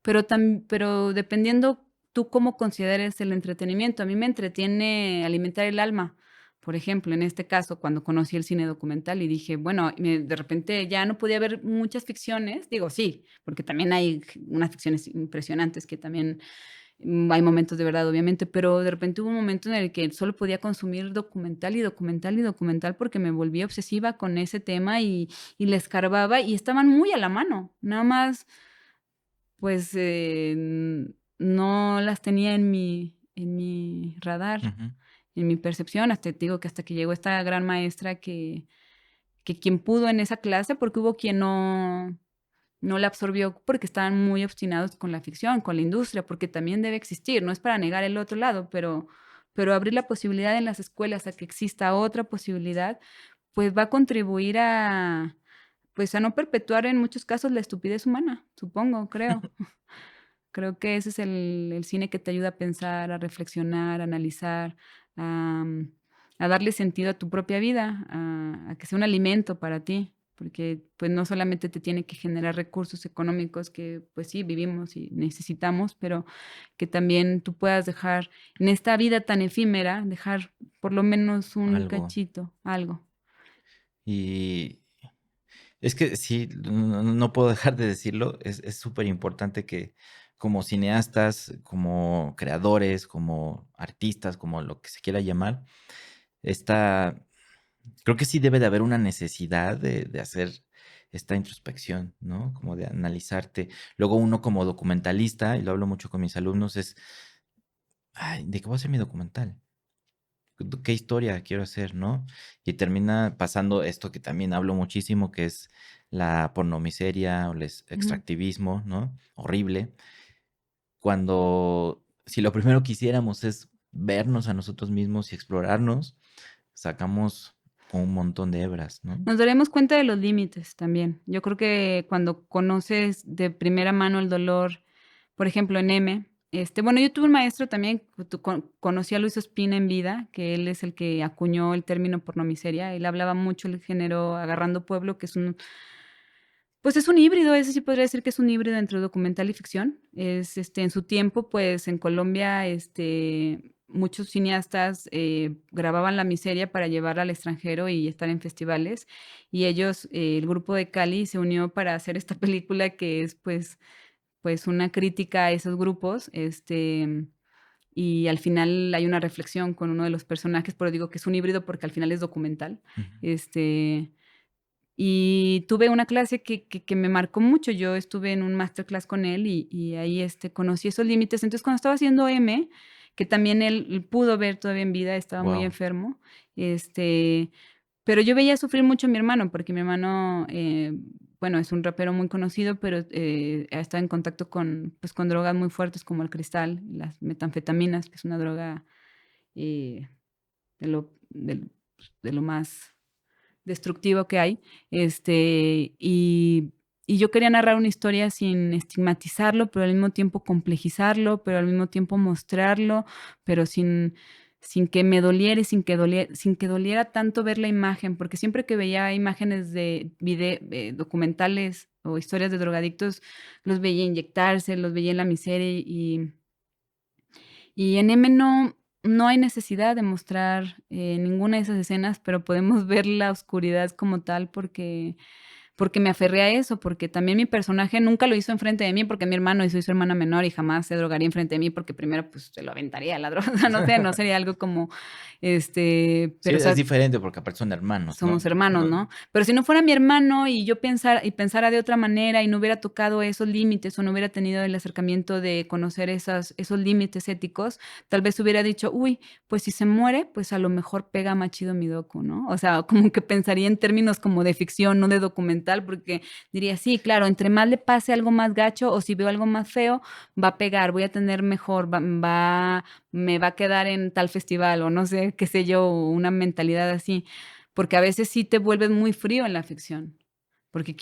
pero dependiendo tú cómo consideres el entretenimiento. A mí me entretiene alimentar el alma. Por ejemplo, en este caso, cuando conocí el cine documental y dije, bueno, de repente ya no podía ver muchas ficciones, digo, sí, porque también hay unas ficciones impresionantes que también, Hay momentos de verdad, obviamente, pero de repente hubo un momento en el que solo podía consumir documental y documental y documental porque me volví obsesiva con ese tema y le escarbaba y estaban muy a la mano. Nada más, pues, no las tenía en mi radar, Ujú. en mi percepción. Hasta te digo que hasta que llegó esta gran maestra que quien pudo en esa clase, porque hubo quien no la absorbió porque estaban muy obstinados con la ficción, con la industria, porque también debe existir, no es para negar el otro lado, pero abrir la posibilidad en las escuelas a que exista otra posibilidad, pues va a contribuir a, pues a no perpetuar en muchos casos la estupidez humana, supongo, creo. Creo que ese es el cine que te ayuda a pensar, a reflexionar, a analizar, a, a darle sentido a tu propia vida, a que sea un alimento para ti, porque pues no solamente te tiene que generar recursos económicos que pues sí vivimos y necesitamos, pero que también tú puedas dejar en esta vida tan efímera, dejar por lo menos un Algo. cachito, algo. Y es que sí, no puedo dejar de decirlo, es súper importante que como cineastas, como creadores, como artistas, como lo que se quiera llamar, esta, creo que sí debe de haber una necesidad de hacer esta introspección, ¿no? Como de analizarte. Luego uno como documentalista, y lo hablo mucho con mis alumnos, es, ay, ¿de qué voy a hacer mi documental? ¿Qué historia quiero hacer, no? Y termina pasando esto que también hablo muchísimo, que es la pornomiseria o el Ujú. extractivismo, ¿no? Horrible. Cuando, si lo primero que hiciéramos es vernos a nosotros mismos y explorarnos, sacamos un montón de hebras, ¿no? Nos daremos cuenta de los límites también. Yo creo que cuando conoces de primera mano el dolor, por ejemplo, en M, bueno, yo tuve un maestro también, conocí a Luis Ospina en vida, que él es el que acuñó el término pornomiseria. Él hablaba mucho el género Agarrando Pueblo, que es pues es un híbrido, ese sí podría decir que es un híbrido entre documental y ficción. En su tiempo, pues en Colombia, muchos cineastas grababan la miseria para llevarla al extranjero y estar en festivales. Y ellos, el grupo de Cali, se unió para hacer esta película que es, pues una crítica a esos grupos. Y al final hay una reflexión con uno de los personajes, pero digo que es un híbrido porque al final es documental. Ujú. Este, y tuve una clase que me marcó mucho. Yo estuve en un masterclass con él y ahí, conocí esos límites. Entonces, cuando estaba haciendo M, que también él pudo ver todavía en vida, estaba muy Wow. enfermo, pero yo veía sufrir mucho a mi hermano, porque mi hermano, bueno, es un rapero muy conocido, pero, está en contacto con, pues, con drogas muy fuertes como el cristal, las metanfetaminas, que es una droga, de lo más destructivo que hay. Y yo quería narrar una historia sin estigmatizarlo, pero al mismo tiempo complejizarlo, pero al mismo tiempo mostrarlo, pero sin que me doliera y sin que doliera tanto ver la imagen, porque siempre que veía imágenes de documentales o historias de drogadictos, los veía inyectarse, los veía en la miseria y en M no hay necesidad de mostrar, ninguna de esas escenas, pero podemos ver la oscuridad como tal porque me aferré a eso, porque también mi personaje nunca lo hizo enfrente de mí, porque mi hermano y soy su hermana menor y jamás se drogaría enfrente de mí, porque primero, pues, se lo aventaría la droga, o sea, no sé, no sería algo como, Sí, pero, o es sea, diferente porque aparte son hermanos, somos ¿no? hermanos, No, ¿no? Pero si no fuera mi hermano y yo pensara de otra manera y no hubiera tocado esos límites o no hubiera tenido el acercamiento de conocer esos límites éticos, tal vez hubiera dicho, uy, pues si se muere, pues a lo mejor pega más chido mi docu, ¿no? O sea, como que pensaría en términos como de ficción, no de documental, porque diría, sí, claro, entre más le pase algo más gacho o si veo algo más feo, va a pegar, voy a tener mejor, me va a quedar en tal festival o no sé, qué sé yo, una mentalidad así, porque a veces sí te vuelves muy frío en la ficción, porque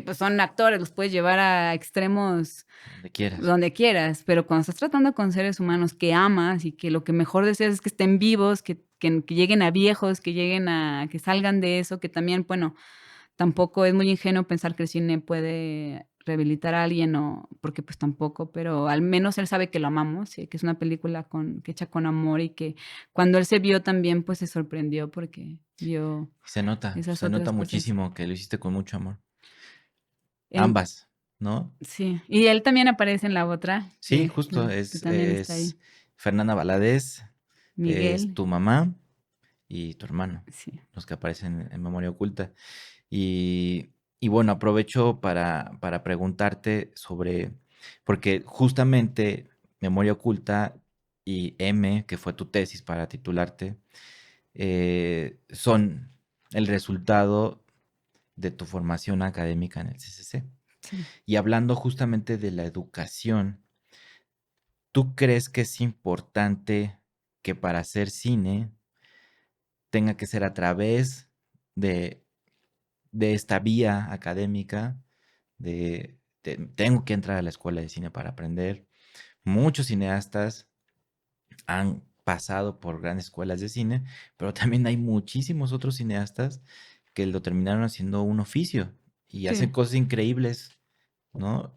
pues son actores, los puedes llevar a extremos donde quieras. donde quieras, pero cuando estás tratando con seres humanos que amas y que lo que mejor deseas es que estén vivos, que lleguen a viejos, que lleguen que salgan de eso, que también, bueno, tampoco es muy ingenuo pensar que el cine puede rehabilitar a alguien o porque pues tampoco, pero al menos él sabe que lo amamos, que es una película que hecha con amor y que cuando él se vio también pues se sorprendió porque vio esas Se nota otras cosas. muchísimo que lo hiciste con mucho amor. En Ambas. ¿no? Sí, y él también aparece en la otra, Sí, justo, que también está ahí, es Fernanda Valadez, es Miguel, tu mamá y tu hermano, sí. los que aparecen en Memoria Oculta. Y bueno, aprovecho para preguntarte sobre, porque justamente Memoria Oculta y M, que fue tu tesis para titularte, son el resultado de tu formación académica en el CCC. Sí. Y hablando justamente de la educación, ¿tú crees que es importante que para hacer cine tenga que ser a través de, de esta vía académica, tengo que entrar a la escuela de cine para aprender? Muchos cineastas han pasado por grandes escuelas de cine, pero también hay muchísimos otros cineastas que lo terminaron haciendo un oficio y hacen Sí. cosas increíbles, ¿no?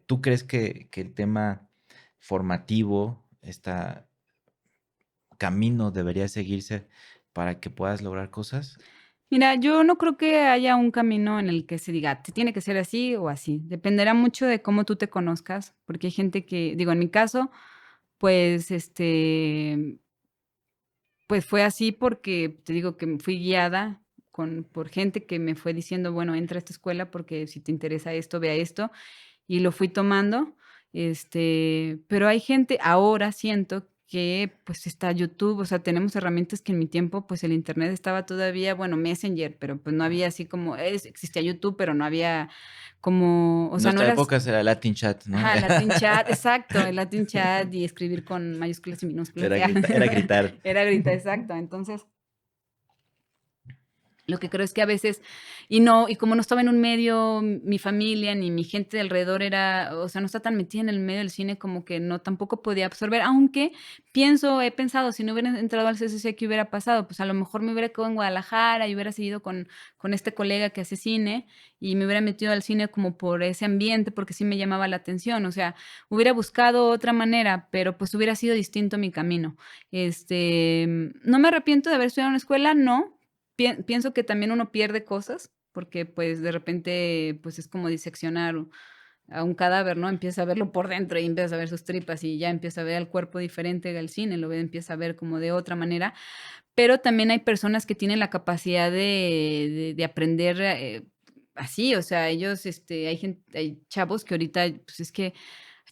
¿Tú crees que el tema formativo, este camino debería seguirse para que puedas lograr cosas? Mira, yo no creo que haya un camino en el que se diga: "Te tiene que ser así o así". Dependerá mucho de cómo tú te conozcas, porque hay gente que digo, en mi caso, pues, pues, fue así porque te digo que fui guiada por gente que me fue diciendo: "Bueno, entra a esta escuela porque si te interesa esto, ve a esto", y lo fui tomando, pero hay gente ahora siento que, pues, está YouTube, o sea, tenemos herramientas que en mi tiempo, pues, el Internet estaba todavía, bueno, Messenger, pero, pues, no había así como existía YouTube, pero no había como, o En sea, no nuestra eras época era Latin Chat, ¿no? ajá, Latin Chat, exacto, el Latin Chat y escribir con mayúsculas y minúsculas, ya. Era gritar. Era ahorita, exacto. Entonces, lo que creo es que a veces y como no estaba en un medio, mi familia ni mi gente de alrededor era, o sea, no está tan metida en el medio del cine, como que no tampoco podía absorber, aunque he pensado, si no hubiera entrado al CCC, ¿qué hubiera pasado? Pues, a lo mejor me hubiera quedado en Guadalajara y hubiera seguido con este colega que hace cine, y me hubiera metido al cine como por ese ambiente, porque sí me llamaba la atención, o sea, hubiera buscado otra manera, pero, pues, hubiera sido distinto mi camino. No me arrepiento de haber estudiado en una escuela, no, pienso que también uno pierde cosas, porque, pues, de repente, pues, es como diseccionar a un cadáver, ¿no? Empieza a verlo por dentro y empieza a ver sus tripas y ya empieza a ver el cuerpo diferente del cine, empieza a ver como de otra manera, pero también hay personas que tienen la capacidad de aprender, así, o sea, ellos, hay chavos que ahorita, pues, es que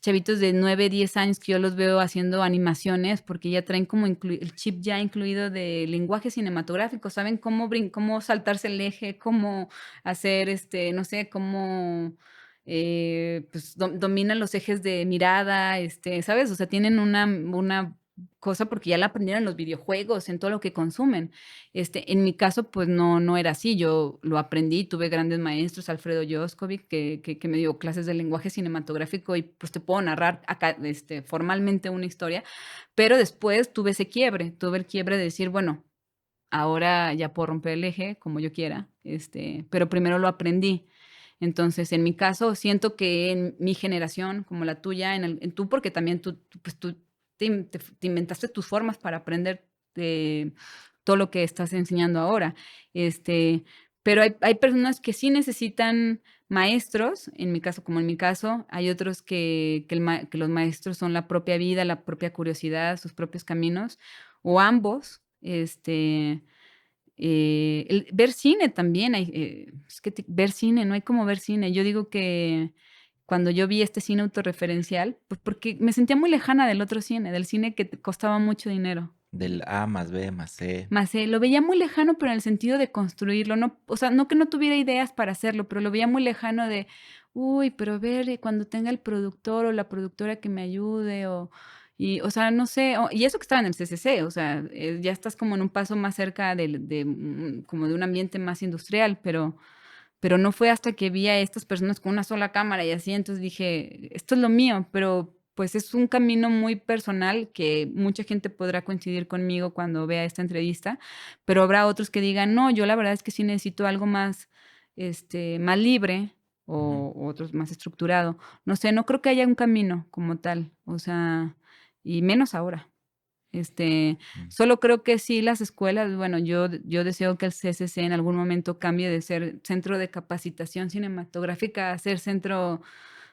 chavitos de 9 10 años que yo los veo haciendo animaciones, porque ya traen como el chip ya incluido de lenguaje cinematográfico, saben cómo saltarse el eje, cómo hacer, no sé, cómo, pues, dominan los ejes de mirada, ¿sabes? O sea, tienen una cosa porque ya la aprendieron en los videojuegos, en todo lo que consumen. En mi caso, pues no era así, yo lo aprendí, tuve grandes maestros, Alfredo Joskovic, que me dio clases de lenguaje cinematográfico y, pues, te puedo narrar acá, formalmente una historia, pero después tuve el quiebre de decir, bueno, ahora ya puedo romper el eje como yo quiera, pero primero lo aprendí. Entonces, en mi caso, siento que en mi generación, como la tuya, tú, porque también pues, tú te inventaste tus formas para aprender todo lo que estás enseñando ahora. Este, pero hay personas que sí necesitan maestros, en mi caso, como en mi caso, hay otros que los maestros son la propia vida, la propia curiosidad, sus propios caminos, o ambos. El ver cine también, es que ver cine, no hay como ver cine. Yo digo que cuando yo vi este cine autorreferencial, pues porque me sentía muy lejana del otro cine, del cine que te costaba mucho dinero. Del A más B más C. Más, lo veía muy lejano, pero en el sentido de construirlo, no, o sea, no que no tuviera ideas para hacerlo, pero lo veía muy lejano de, uy, pero a ver, cuando tenga el productor o la productora que me ayude, o sea, no sé, y eso que estaba en el CCC, o sea, ya estás como en un paso más cerca como de un ambiente más industrial, pero no fue hasta que vi a estas personas con una sola cámara y así, entonces dije, esto es lo mío, pero pues es un camino muy personal que mucha gente podrá coincidir conmigo cuando vea esta entrevista, pero habrá otros que digan, no, yo la verdad es que sí necesito algo más, más libre Ujú, o otros más estructurado. No sé, no creo que haya un camino como tal, o sea, y menos ahora. Este, mm. Solo creo que sí las escuelas, bueno, yo deseo que el CCC en algún momento cambie de ser centro de capacitación cinematográfica a ser centro,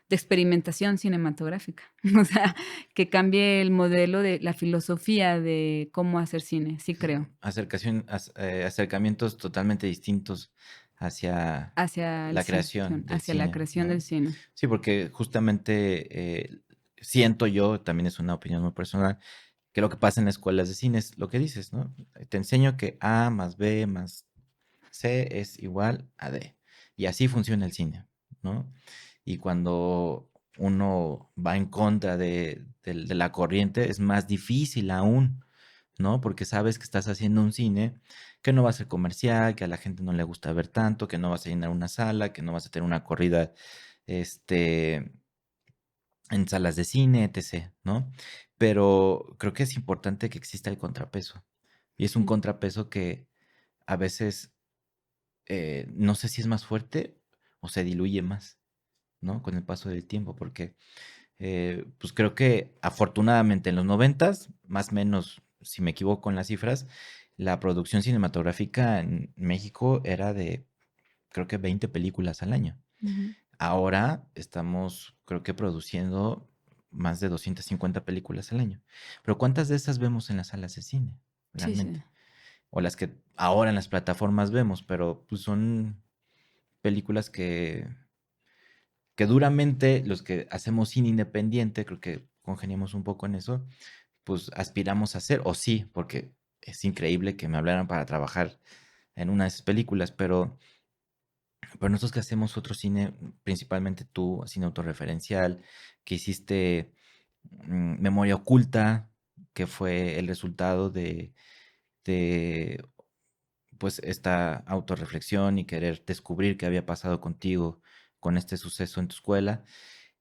de experimentación cinematográfica. O sea, que cambie el modelo de la filosofía de cómo hacer cine, sí creo, Acercamientos totalmente distintos hacia hacia el la cine, creación del hacia la cine, creación del ¿no? cine. Sí, porque justamente siento yo, también es una opinión muy personal, que lo que pasa en las escuelas de cine es lo que dices, ¿no? Te enseño que A más B más C es igual a D. Y así funciona el cine, ¿no? Y cuando uno va en contra de la corriente, es más difícil aún, ¿no? Porque sabes que estás haciendo un cine que no va a ser comercial, que a la gente no le gusta ver tanto, que no vas a llenar una sala, que no vas a tener una corrida, este, en salas de cine, etc., ¿no? Pero creo que es importante que exista el contrapeso. Y es un Sí. contrapeso que a veces no sé si es más fuerte o se diluye más, ¿no? Con el paso del tiempo, porque pues creo que afortunadamente en los noventas, más o menos, si me equivoco en las cifras, la producción cinematográfica en México era de, creo que 20 películas al año. Ujú. Ahora estamos, creo que produciendo más de 250 películas al año. Pero ¿cuántas de esas vemos en las salas de cine, Sí, sí. realmente? O las que ahora en las plataformas vemos, pero pues son películas que duramente los que hacemos cine independiente, creo que congeniamos un poco en eso, pues aspiramos a hacer, o sí, porque es increíble que me hablaran para trabajar en una de esas películas, pero nosotros que hacemos otro cine, principalmente tú, cine autorreferencial, que hiciste Memoria Oculta, que fue el resultado de pues esta autorreflexión y querer descubrir qué había pasado contigo con este suceso en tu escuela.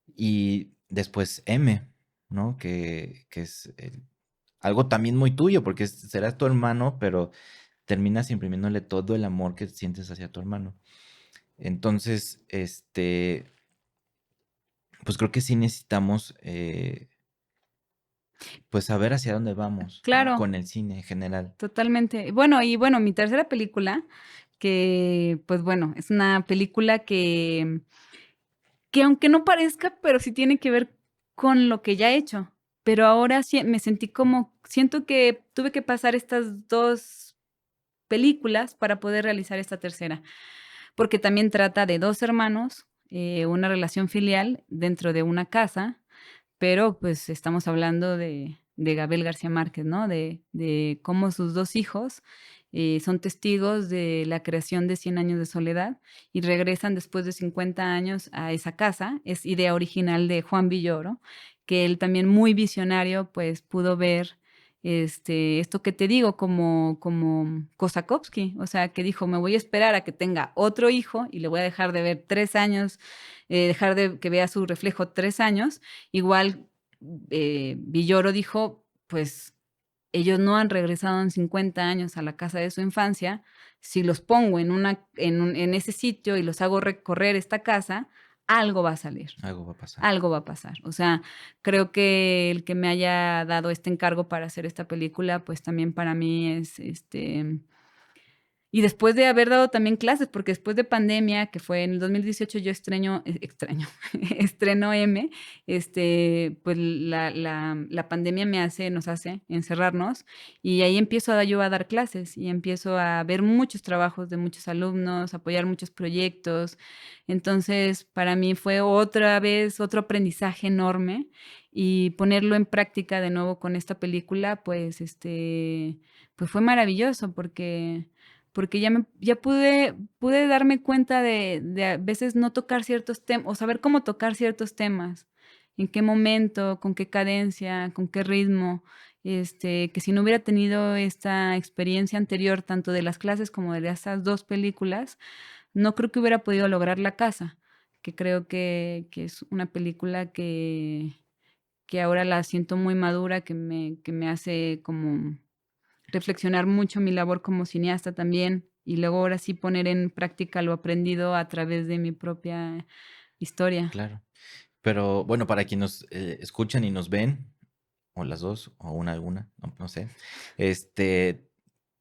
Y después M, ¿no? Que es algo también muy tuyo, porque serás tu hermano, pero terminas imprimiéndole todo el amor que sientes hacia tu hermano. Entonces, pues creo que sí necesitamos, pues saber hacia dónde vamos, ¿no? Claro, Con el cine en general. totalmente. Bueno, y bueno, mi tercera película, que, pues, bueno, es una película que aunque no parezca, pero sí tiene que ver con lo que ya he hecho. Pero ahora sí me sentí como siento que tuve que pasar estas 2 películas para poder realizar esta tercera, porque también trata de 2 hermanos, una relación filial dentro de una casa, pero, pues, estamos hablando de Gabriel García Márquez, ¿no? De cómo sus 2 hijos, son testigos de la creación de Cien años de soledad y regresan después de 50 años a esa casa. Es idea original de Juan Villoro, que él también muy visionario, pues, pudo ver, esto que te digo, como Kossakovsky, o sea, que dijo: "Me voy a esperar a que tenga otro hijo y le voy a dejar de ver 3 años, dejar de que vea su reflejo 3 años". Igual, Villoro dijo, pues, ellos no han regresado en 50 años a la casa de su infancia, si los pongo en ese sitio y los hago recorrer esta casa, algo va a salir, Algo va a pasar. algo va a pasar. O sea, creo que el que me haya dado este encargo para hacer esta película, pues, también para mí es, y después de haber dado también clases, porque después de pandemia, que fue en el 2018, yo estreno M, pues la pandemia nos hace encerrarnos, y ahí empiezo yo a dar clases, y empiezo a ver muchos trabajos de muchos alumnos, apoyar muchos proyectos. Entonces, para mí fue otra vez otro aprendizaje enorme, y ponerlo en práctica de nuevo con esta película, pues, pues fue maravilloso, porque ya pude darme cuenta de a veces no tocar ciertos temas o saber cómo tocar ciertos temas, en qué momento, con qué cadencia, con qué ritmo, que si no hubiera tenido esta experiencia anterior, tanto de las clases como de esas 2 películas, no creo que hubiera podido lograr La casa, que creo que es una película que ahora la siento muy madura, que me hace como reflexionar mucho mi labor como cineasta también, y luego ahora sí poner en práctica lo aprendido a través de mi propia historia. Claro. Pero bueno, para quienes nos escuchan y nos ven, o las dos, o una alguna, no sé. Este,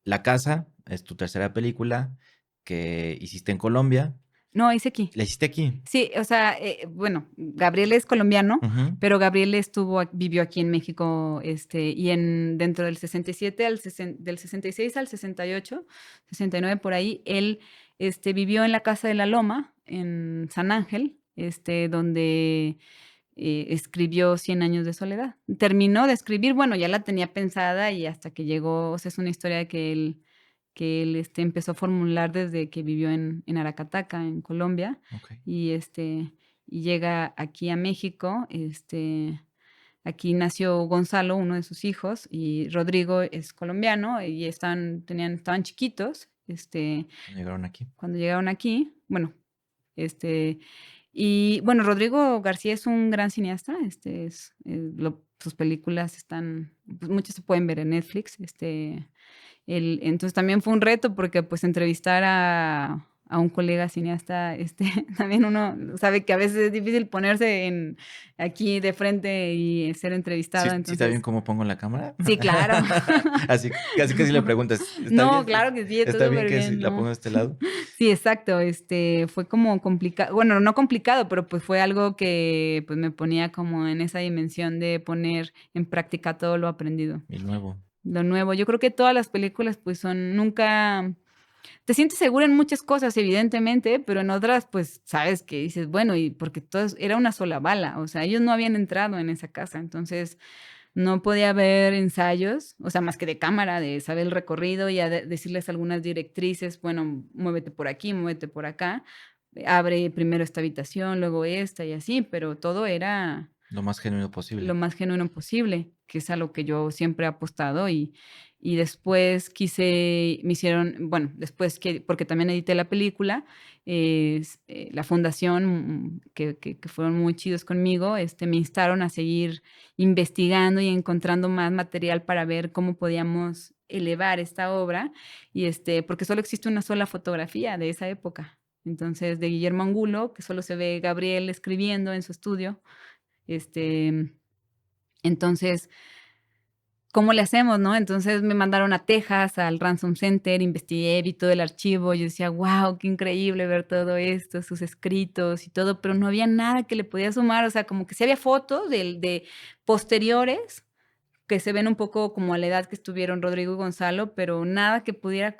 La Casa es tu tercera película que hiciste en Colombia. No, hice aquí. ¿La hiciste aquí? Sí, o sea, bueno, Gabriel es colombiano, Ujú. pero Gabriel vivió aquí en México, y dentro del 67 del 66 al 68, 69 por ahí, él, vivió en la Casa de la Loma, en San Ángel, donde escribió Cien años de soledad. Terminó de escribir, bueno, ya la tenía pensada y hasta que llegó, o sea, es una historia que él empezó a formular desde que vivió en Aracataca, en Colombia, Ok. y, y llega aquí a México. Aquí nació Gonzalo, uno de sus hijos, y Rodrigo es colombiano y estaban chiquitos, Cuando llegaron aquí. cuando llegaron aquí. Bueno, este, y bueno, Rodrigo García es un gran cineasta. Sus películas están, pues muchas se pueden ver en Netflix. Entonces también fue un reto porque pues entrevistar a un colega cineasta, también uno sabe que a veces es difícil ponerse aquí de frente y ser ¿Sí, entrevistado. sí está bien Entonces, cómo pongo la cámara? sí, claro. Así, casi casi le preguntas, ¿está No, bien? claro que sí, está ¿Está bien súper que bien, la ponga ¿no? de este lado? Sí, exacto. Fue como complicado, bueno, no complicado, pero pues fue algo que pues me ponía como en esa dimensión de poner en práctica todo lo aprendido. Y nuevo. Lo nuevo. Yo creo que todas las películas pues nunca te sientes segura en muchas cosas, evidentemente, pero en otras pues sabes que dices, bueno, y porque todo era una sola bala, o sea, ellos no habían entrado en esa casa, entonces no podía haber ensayos, o sea, más que de cámara, de saber el recorrido y decirles algunas directrices, bueno, muévete por aquí, muévete por acá, abre primero esta habitación, luego esta y así, pero todo era Lo más genuino lo posible. más genuino posible, que es a lo que yo siempre he apostado. Y después me hicieron, bueno, después porque también edité la película, la fundación, que fueron muy chidos conmigo, me instaron a seguir investigando y encontrando más material para ver cómo podíamos elevar esta obra, porque solo existe una sola fotografía de esa época. Entonces, de Guillermo Angulo, que solo se ve Gabriel escribiendo en su estudio. este, entonces, ¿cómo le hacemos, no? Entonces me mandaron a Texas, al Ransom Center, investigué, vi todo el archivo. Yo decía, wow, qué increíble ver todo esto, sus escritos y todo, pero no había nada que le podía sumar. O sea, como que sí había fotos de posteriores que se ven un poco como a la edad que estuvieron Rodrigo y Gonzalo, pero nada que pudiera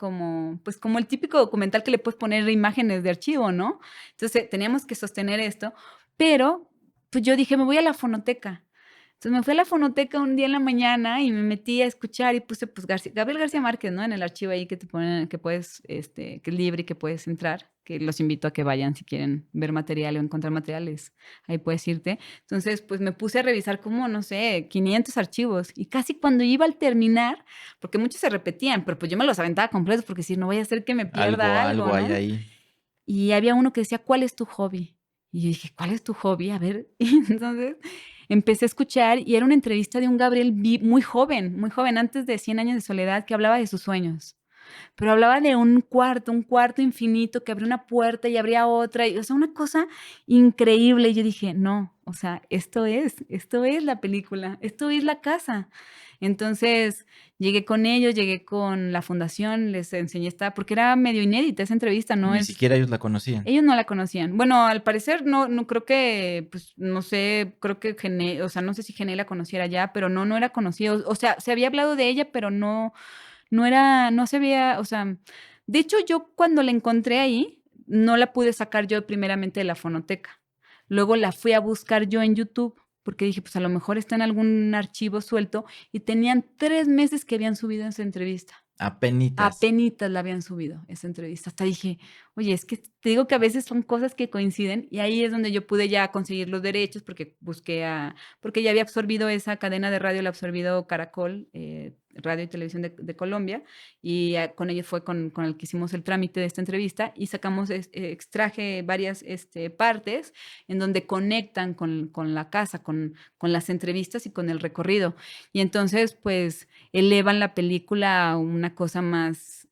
pues como el típico documental que le puedes poner imágenes de archivo, ¿no? Entonces teníamos que sostener esto, pero pues yo dije, me voy a la fonoteca. Entonces me fui a la fonoteca un día en la mañana y me metí a escuchar y puse pues Gabriel García Márquez, ¿no? En el archivo ahí que te ponen, que puedes, que es libre y que puedes entrar, que los invito a que vayan si quieren ver material o encontrar materiales, ahí puedes irte. Entonces pues me puse a revisar como, no sé, 500 archivos y casi cuando iba al terminar, porque muchos se repetían, pero pues yo me los aventaba completos porque si no voy a hacer que me Algo, pierda algo, algo hay ¿no? ahí. Y había uno que decía, ¿cuál es tu hobby? Y yo dije, ¿cuál es tu hobby? A ver, y entonces empecé a escuchar y era una entrevista de un Gabriel muy joven, antes de Cien años de soledad, que hablaba de sus sueños. Pero hablaba de un cuarto infinito que abría una puerta y abría otra, o sea, una cosa increíble. Y yo dije, no, o sea, esto es la película, esto es la casa. Entonces llegué con ellos, llegué con la fundación, les enseñé porque era medio inédita esa entrevista, no Ni es, siquiera ellos la conocían. ellos no la conocían. Bueno, al parecer no creo que, pues, no sé, creo que o sea, no sé si Gené la conociera ya, pero no era conocido. O sea, se había hablado de ella, pero no se había, o sea, de hecho, yo cuando la encontré ahí, no la pude sacar yo primeramente de la fonoteca. Luego la fui a buscar yo en YouTube, porque dije, pues a lo mejor está en algún archivo suelto, y tenían 3 meses que habían subido esa entrevista. Apenitas. Apenitas la habían subido esa entrevista. Hasta dije, oye, es que te digo que a veces son cosas que coinciden y ahí es donde yo pude ya conseguir los derechos porque porque ya había absorbido esa cadena de radio, la ha absorbido Caracol, Radio y Televisión de Colombia, y con ellos fue con el que hicimos el trámite de esta entrevista y sacamos, extraje varias partes en donde conectan con la casa, con las entrevistas y con el recorrido. Y entonces, pues, elevan la película a una cosa más,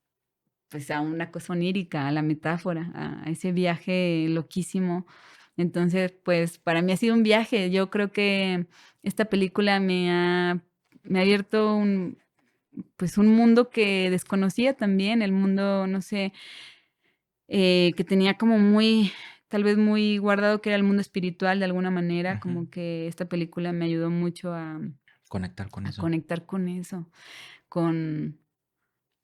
pues a una cosa onírica, a la metáfora, a ese viaje loquísimo. Entonces, pues para mí ha sido un viaje. Yo creo que esta película me ha abierto pues un mundo que desconocía también, el mundo, no sé, que tenía como muy, tal vez muy guardado, que era el mundo espiritual de alguna manera, Ujú. como que esta película me ayudó mucho Conectar con a eso. conectar con eso, con,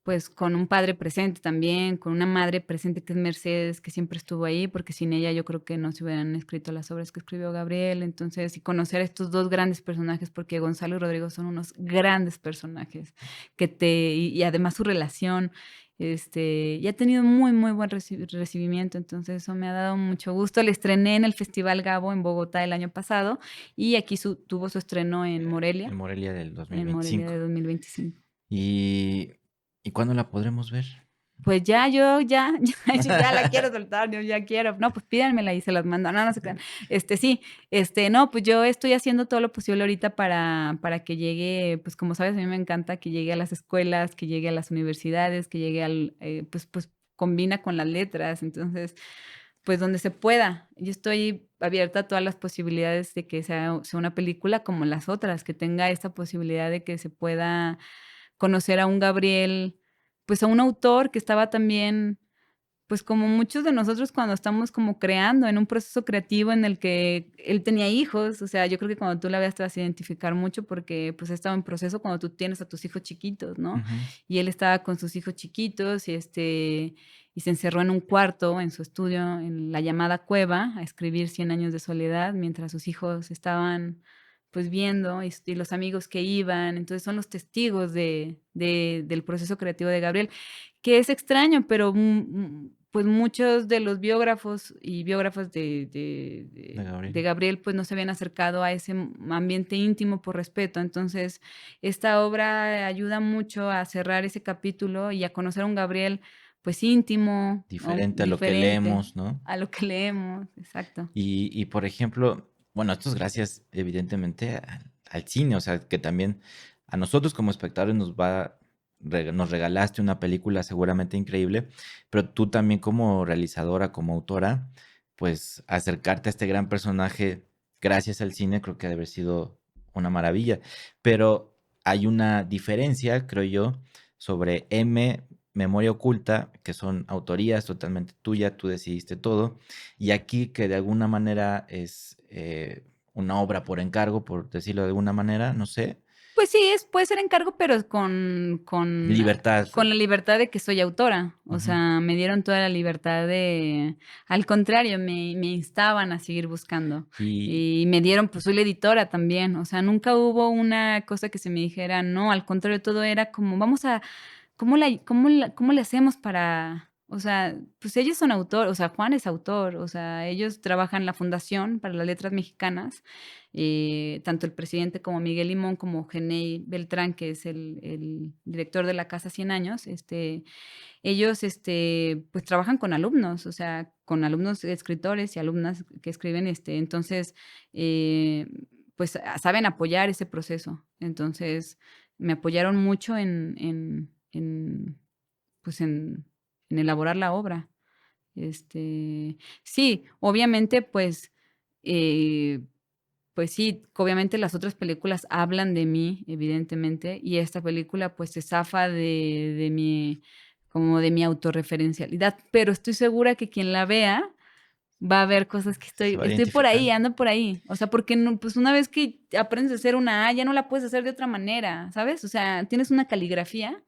pues, con un padre presente también, con una madre presente que es Mercedes, que siempre estuvo ahí, porque sin ella yo creo que no se hubieran escrito las obras que escribió Gabriel. Entonces, y conocer a estos 2 grandes personajes, porque Gonzalo y Rodrigo son unos grandes personajes y además su relación, y ha tenido muy, muy buen recibimiento. Entonces, eso me ha dado mucho gusto. Le estrené en el Festival Gabo en Bogotá el año pasado y aquí tuvo su estreno En Morelia del En Morelia de 2025. 2025. ¿Y, y cuándo la podremos ver? Pues ya, yo ya, ya la quiero soltar, yo ya quiero. No, pues pídanmela y se las mando. No, no se crean. Sí, no, pues yo estoy haciendo todo lo posible ahorita para que llegue, pues como sabes, a mí me encanta que llegue a las escuelas, que llegue a las universidades, que llegue pues combina con las letras. Entonces, pues donde se pueda. Yo estoy abierta a todas las posibilidades de que sea una película como las otras, que tenga esta posibilidad de que se pueda conocer a un Gabriel, pues a un autor que estaba también, pues como muchos de nosotros cuando estamos como creando en un proceso creativo en el que él tenía hijos. O sea, yo creo que cuando tú la veas te vas a identificar mucho porque pues he estado en proceso cuando tú tienes a tus hijos chiquitos, ¿no? Ujú. Y él estaba con sus hijos chiquitos y se encerró en un cuarto en su estudio, en la llamada cueva, a escribir Cien años de soledad, mientras sus hijos estaban pues viendo y los amigos que iban. Entonces son los testigos del proceso creativo de Gabriel, que es extraño, pero pues muchos de los biógrafos y biógrafas De de Gabriel. Gabriel pues no se habían acercado a ese ambiente íntimo por respeto. Entonces, esta obra ayuda mucho a cerrar ese capítulo y a conocer a un Gabriel pues íntimo, ¿no? Diferente a lo que Diferente leemos, ¿no? a lo que leemos, exacto. Y por ejemplo, bueno, esto es gracias evidentemente al cine, o sea, que también a nosotros como espectadores nos regalaste una película seguramente increíble, pero tú también como realizadora, como autora, pues acercarte a este gran personaje gracias al cine creo que ha de haber sido una maravilla. Pero hay una diferencia, creo yo, sobre Memoria Oculta, que son autorías totalmente tuyas, tú decidiste todo, y aquí que de alguna manera es una obra por encargo, por decirlo de alguna manera, no sé, Pues sí, puede ser encargo, pero libertad. con la libertad de que soy autora. O Ujú. sea, me dieron toda la libertad al contrario, me instaban a seguir buscando. Y Y me dieron, pues soy la editora también. O sea, nunca hubo una cosa que se me dijera, no, al contrario, todo era como, ¿cómo le hacemos para, o sea, pues ellos son autor, o sea, Juan es autor, o sea, ellos trabajan en la Fundación para las Letras Mexicanas, tanto el presidente como Miguel Limón, como Genei Beltrán, que es el director de la Casa 100 Años. Ellos, pues trabajan con alumnos, o sea, con alumnos escritores y alumnas que escriben. Entonces, eh, pues saben apoyar ese proceso. Entonces, me apoyaron mucho pues en elaborar la obra. Sí, obviamente, eh, pues sí, obviamente las otras películas hablan de mí, evidentemente, y esta película pues se zafa como de mi autorreferencialidad, pero estoy segura que quien la vea va a ver cosas que se va a estoy por identificar. ahí, ando por ahí. O sea, porque no, pues una vez que aprendes a hacer una A, ya no la puedes hacer de otra manera, ¿sabes? O sea, tienes una caligrafía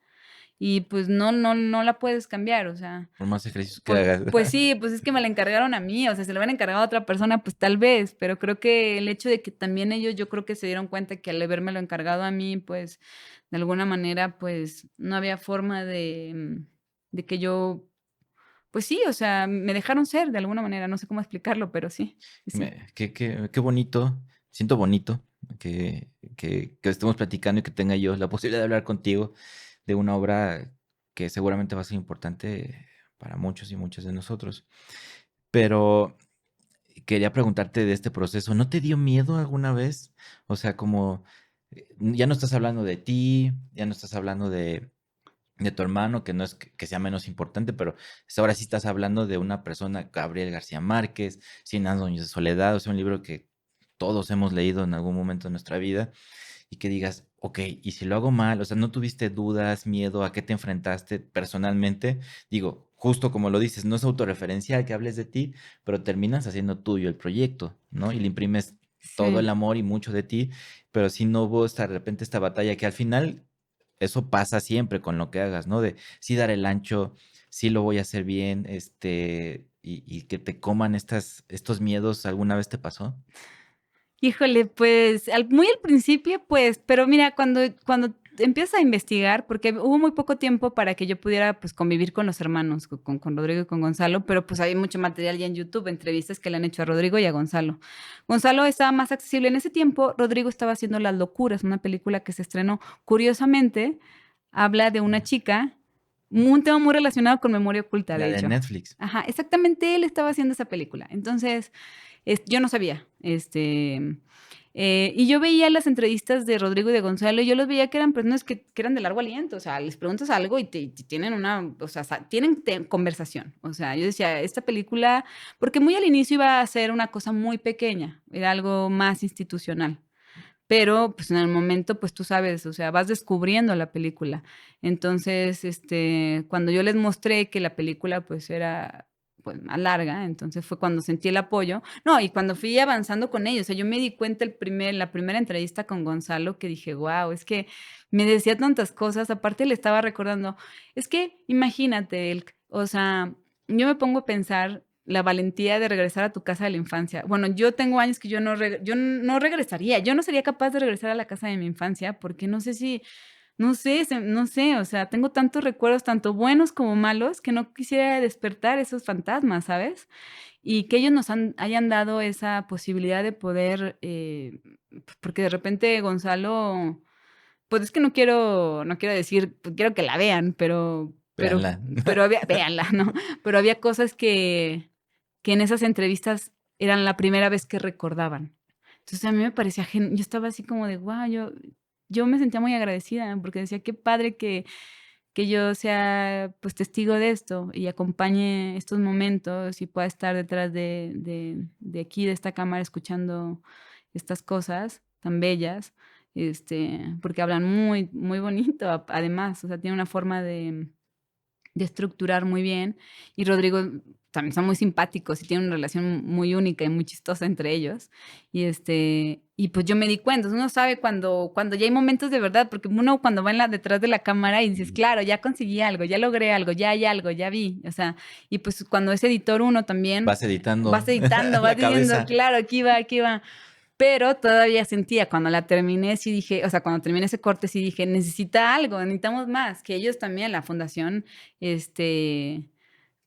y pues no la puedes cambiar. O sea, Por más ejercicios que hagas. pues sí, pues es que me la encargaron a mí. O sea, si la hubieran encargado a otra persona, pues tal vez, pero creo que el hecho de que también ellos, yo creo que se dieron cuenta que al haberme lo encargado a mí, pues de alguna manera, pues no había forma de que yo, pues sí, o sea, me dejaron ser de alguna manera. No sé cómo explicarlo, pero sí, sí. Qué bonito, siento bonito que estemos platicando y que tenga yo la posibilidad de hablar contigo de una obra que seguramente va a ser importante para muchos y muchas de nosotros. Pero quería preguntarte de este proceso, ¿no te dio miedo alguna vez? O sea, como ya no estás hablando de ti, ya no estás hablando de tu hermano, que no es que sea menos importante, pero ahora sí estás hablando de una persona, Gabriel García Márquez, Cien años de soledad, o sea, un libro que todos hemos leído en algún momento de nuestra vida, y que digas, ok, ¿y si lo hago mal? O sea, ¿no tuviste dudas, miedo? ¿A qué te enfrentaste personalmente? Digo, justo como lo dices, no es autorreferencial que hables de ti, pero terminas haciendo tuyo el proyecto, ¿no? Y le imprimes todo el Sí. amor y mucho de ti, pero si no hubo de repente esta batalla que al final eso pasa siempre con lo que hagas, ¿no? De sí dar el ancho, sí lo voy a hacer bien, y que te coman estos miedos, ¿alguna vez te pasó? Híjole, pues, muy al principio, pues, pero mira, cuando empiezas a investigar, porque hubo muy poco tiempo para que yo pudiera, pues, convivir con los hermanos, con Rodrigo y con Gonzalo, pero, pues, hay mucho material ya en YouTube, entrevistas que le han hecho a Rodrigo y a Gonzalo. Gonzalo estaba más accesible. En ese tiempo, Rodrigo estaba haciendo Las locuras, una película que se estrenó. Curiosamente, habla de una chica, un tema muy relacionado con memoria oculta, La de de hecho. Netflix. Ajá, exactamente, él estaba haciendo esa película. Entonces, yo no sabía, y yo veía las entrevistas de Rodrigo y de Gonzalo, y yo los veía que eran personas que eran de largo aliento, o sea, les preguntas algo y te tienen una, o sea, tienen conversación. O sea, yo decía, esta película, porque muy al inicio iba a ser una cosa muy pequeña, era algo más institucional. Pero, pues, en el momento, pues, tú sabes, o sea, vas descubriendo la película. Entonces, cuando yo les mostré que la película, pues, era, pues, más larga, entonces fue cuando sentí el apoyo. No, y cuando fui avanzando con ellos, o sea, yo me di cuenta la primera entrevista con Gonzalo que dije: "Guau", es que me decía tantas cosas, aparte le estaba recordando, es que imagínate, o sea, yo me pongo a pensar la valentía de regresar a tu casa de la infancia. Bueno, yo tengo años que yo no regresaría, yo no sería capaz de regresar a la casa de mi infancia, porque no sé si, no sé, no sé, o sea, tengo tantos recuerdos, tanto buenos como malos, que no quisiera despertar esos fantasmas, ¿sabes? Y que ellos hayan dado esa posibilidad de poder, porque de repente Gonzalo, pues es que no quiero decir, pues quiero que la vean, pero Véanla. pero había véanla, ¿no? Pero había cosas que en esas entrevistas eran la primera vez que recordaban. Entonces, a mí me parecía yo estaba así como de, guau, yo me sentía muy agradecida, porque decía: "Qué padre que yo sea, pues, testigo de esto y acompañe estos momentos y pueda estar detrás de aquí, de esta cámara, escuchando estas cosas tan bellas", porque hablan muy muy bonito, además, o sea, tiene una forma de estructurar muy bien. Y Rodrigo también son muy simpáticos y tienen una relación muy única y muy chistosa entre ellos. Y pues yo me di cuenta, uno sabe cuando ya hay momentos de verdad, porque uno cuando va detrás de la cámara y dices, Y claro, ya conseguí algo, ya logré algo, ya hay algo, ya vi. O sea, y pues cuando es editor uno también, vas editando vas editando, vas la diciendo, cabeza. claro, aquí va, aquí va. Pero todavía sentía, cuando la terminé, sí dije, o sea, cuando terminé ese corte, sí dije: "Necesita algo, necesitamos más", que ellos también, la fundación,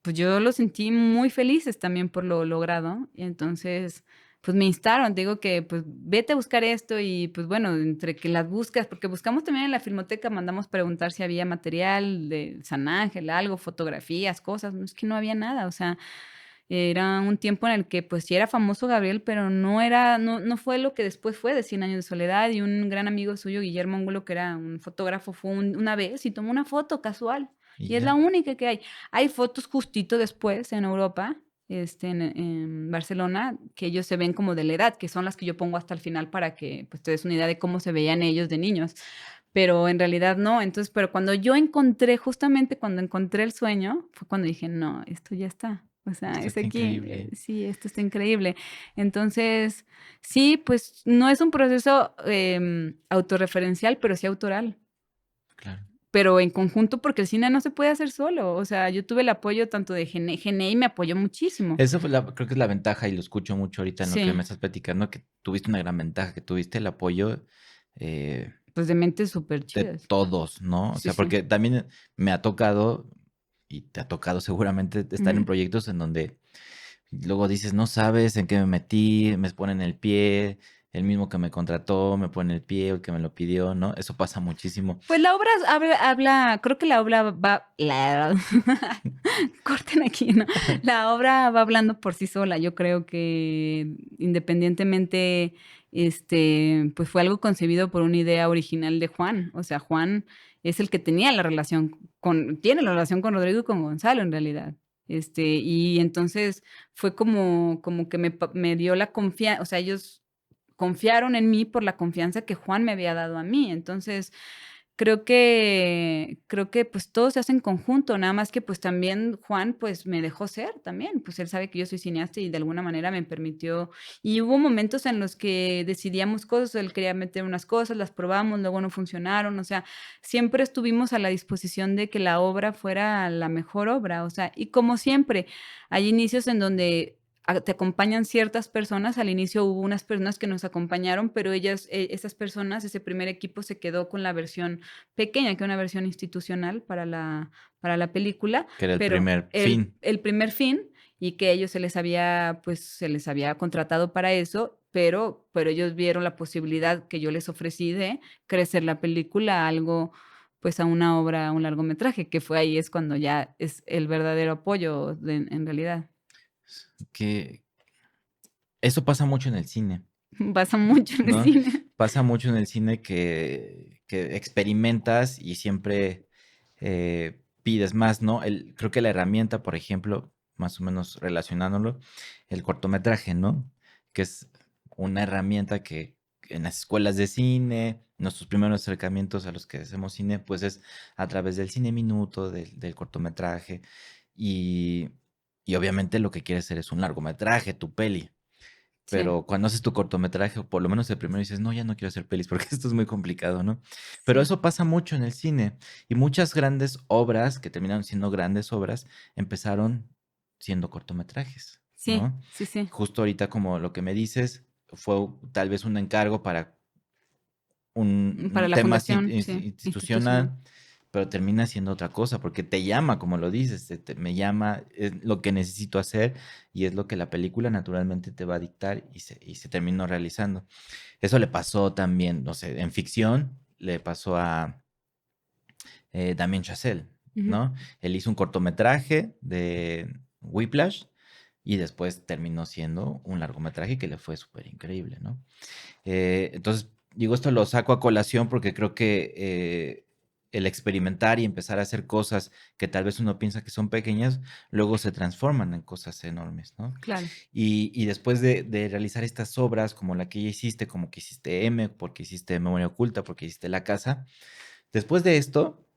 pues, yo los sentí muy felices también por lo logrado. Y entonces, pues, me instaron, te digo que, pues, vete a buscar esto y, pues, bueno, entre que las buscas, porque buscamos también en la Filmoteca, mandamos preguntar si había material de San Ángel, algo, fotografías, cosas, no, es que no había nada, o sea, era un tiempo en el que, pues, sí era famoso Gabriel, pero no fue lo que después fue de Cien años de soledad. Y un gran amigo suyo, Guillermo Angulo, que era un fotógrafo, fue una vez y tomó una foto casual, Y y es la ya. única que hay. Hay fotos justito después en Europa, en Barcelona, que ellos se ven como de la edad, que son las que yo pongo hasta el final para que, pues, te des una idea de cómo se veían ellos de niños, pero en realidad no. Entonces, pero cuando yo encontré, justamente cuando encontré el sueño, fue cuando dije: "No, esto ya está". O sea, Esto es está aquí, increíble. sí, esto está increíble. Entonces, sí, pues, no es un proceso, autorreferencial, pero sí autoral, Claro. pero en conjunto, porque el cine no se puede hacer solo. O sea, yo tuve el apoyo tanto de Genei me apoyó muchísimo. Eso fue creo que es la ventaja, y lo escucho mucho ahorita en lo que me Sí, estás platicando, que tuviste una gran ventaja, que tuviste el apoyo, eh, pues, de mentes de superchidas. todos, ¿no? O Sí, sea, sí. porque también me ha tocado, y te ha tocado seguramente, estar en Ujú. proyectos en donde luego dices: "No sabes en qué me metí", me ponen el pie, el mismo que me contrató me pone el pie, o el que me lo pidió, ¿no? Eso pasa muchísimo. Pues, la obra habla, creo que la obra va corten aquí, ¿no? La obra va hablando por sí sola. Yo creo que independientemente, pues, fue algo concebido por una idea original de Juan. O sea, Juan es el que tenía la relación tiene la relación con Rodrigo y con Gonzalo, en realidad. Y entonces fue como que me dio la confianza. O sea, ellos confiaron en mí por la confianza que Juan me había dado a mí. Entonces, creo que, pues, todo se hace en conjunto, nada más que, pues, también Juan, pues, me dejó ser también, pues, él sabe que yo soy cineasta y de alguna manera me permitió y hubo momentos en los que decidíamos cosas, él quería meter unas cosas, las probamos, luego no funcionaron, o sea, siempre estuvimos a la disposición de que la obra fuera la mejor obra, o sea, y como siempre, hay inicios en donde te acompañan ciertas personas. Al inicio hubo unas personas que nos acompañaron, pero ellas, esas personas, ese primer equipo se quedó con la versión pequeña, que era una versión institucional para la película, Que era el pero primer el, fin. el primer fin y que ellos se les había contratado para eso, pero ellos vieron la posibilidad que yo les ofrecí de crecer la película a algo, pues a una obra, a un largometraje, que fue ahí es cuando ya es el verdadero apoyo en realidad. Que eso pasa mucho en el cine, Pasa mucho en el ¿no? cine. Pasa mucho en el cine que experimentas y siempre pides más, ¿no? Creo que la herramienta, por ejemplo, más o menos relacionándolo, el cortometraje, ¿no? Que es una herramienta que en las escuelas de cine, nuestros primeros acercamientos a los que hacemos cine, pues es a través del cine minuto, del cortometraje, y, y obviamente lo que quieres hacer es un largometraje, tu peli. Sí, Pero cuando haces tu cortometraje, o por lo menos el primero, dices, no, ya no quiero hacer pelis porque esto es muy complicado, ¿no? Pero sí, eso pasa mucho en el cine. Y muchas grandes obras que terminaron siendo grandes obras empezaron siendo cortometrajes, sí, ¿no? sí, sí. Justo ahorita como lo que me dices, fue tal vez un encargo para Para un la tema fundación, sí, institucional. institucional, pero termina siendo otra cosa, porque te llama, como lo dices, me llama, es lo que necesito hacer y es lo que la película naturalmente te va a dictar y se terminó realizando. Eso le pasó también, no sé, en ficción, le pasó a Damien Chazelle, Ujú. ¿no? Él hizo un cortometraje de Whiplash y después terminó siendo un largometraje que le fue súper increíble, ¿no? Entonces, digo, esto lo saco a colación porque creo que el experimentar y empezar a hacer cosas que tal vez uno piensa que son pequeñas, luego se transforman en cosas enormes, ¿no? Claro. Y después de realizar estas obras como la que ya hiciste, como que hiciste M, porque hiciste Memoria Oculta, porque hiciste La Casa, después de esto,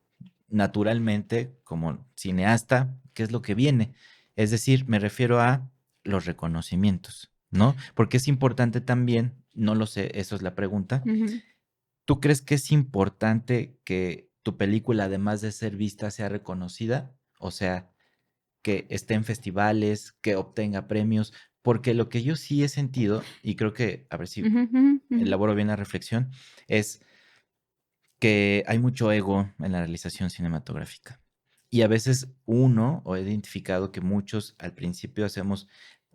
naturalmente, como cineasta, ¿qué es lo que viene? Es decir, me refiero a los reconocimientos, ¿no? Porque es importante también, no lo sé, eso es la pregunta. Ujú. ¿Tú crees que es importante que tu película, además de ser vista, sea reconocida? O sea, que esté en festivales, que obtenga premios, porque lo que yo sí he sentido, y creo que, a ver si Ujú, ujú, ujú. elaboro bien la reflexión, es que hay mucho ego en la realización cinematográfica. Y a veces uno, o he identificado que muchos al principio hacemos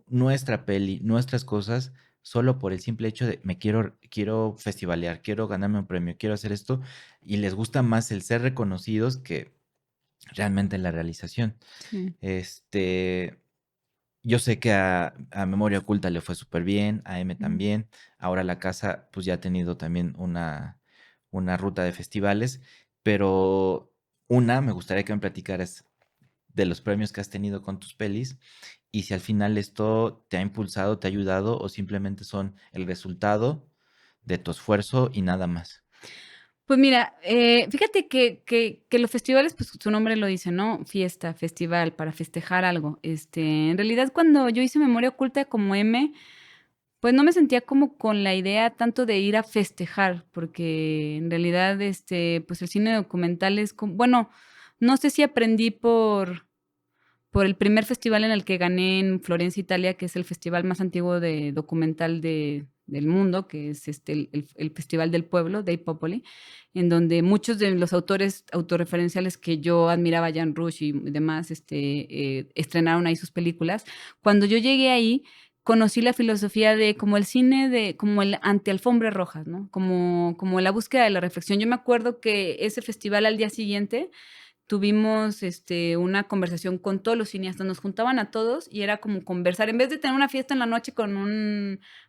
nuestra peli, nuestras cosas, solo por el simple hecho de quiero festivalear, quiero ganarme un premio, quiero hacer esto, y les gusta más el ser reconocidos que realmente la realización. Sí. Este, yo sé que a Memoria Oculta le fue súper bien, a M Ujú. también. Ahora la casa, pues ya ha tenido también una ruta de festivales, pero me gustaría que me platicaras de los premios que has tenido con tus pelis y si al final esto te ha impulsado, te ha ayudado o simplemente son el resultado de tu esfuerzo y nada más. Pues mira, fíjate que los festivales, pues su nombre lo dice, ¿no? Fiesta, festival, para festejar algo. En realidad, cuando yo hice Memoria Oculta como M, pues no me sentía como con la idea tanto de ir a festejar, porque en realidad, pues el cine documental es como, bueno, no sé si aprendí por el primer festival en el que gané en Florencia, Italia, que es el festival más antiguo de documental del mundo, que es el Festival del Pueblo, Dei Popoli, en donde muchos de los autores autorreferenciales que yo admiraba, Jan Rush y demás, estrenaron ahí sus películas. Cuando yo llegué ahí, conocí la filosofía de como el cine, como el anti-alfombras rojas, ¿no? Como la búsqueda de la reflexión. Yo me acuerdo que ese festival al día siguiente tuvimos una conversación con todos los cineastas, nos juntaban a todos y era como conversar, en vez de tener una fiesta en la noche con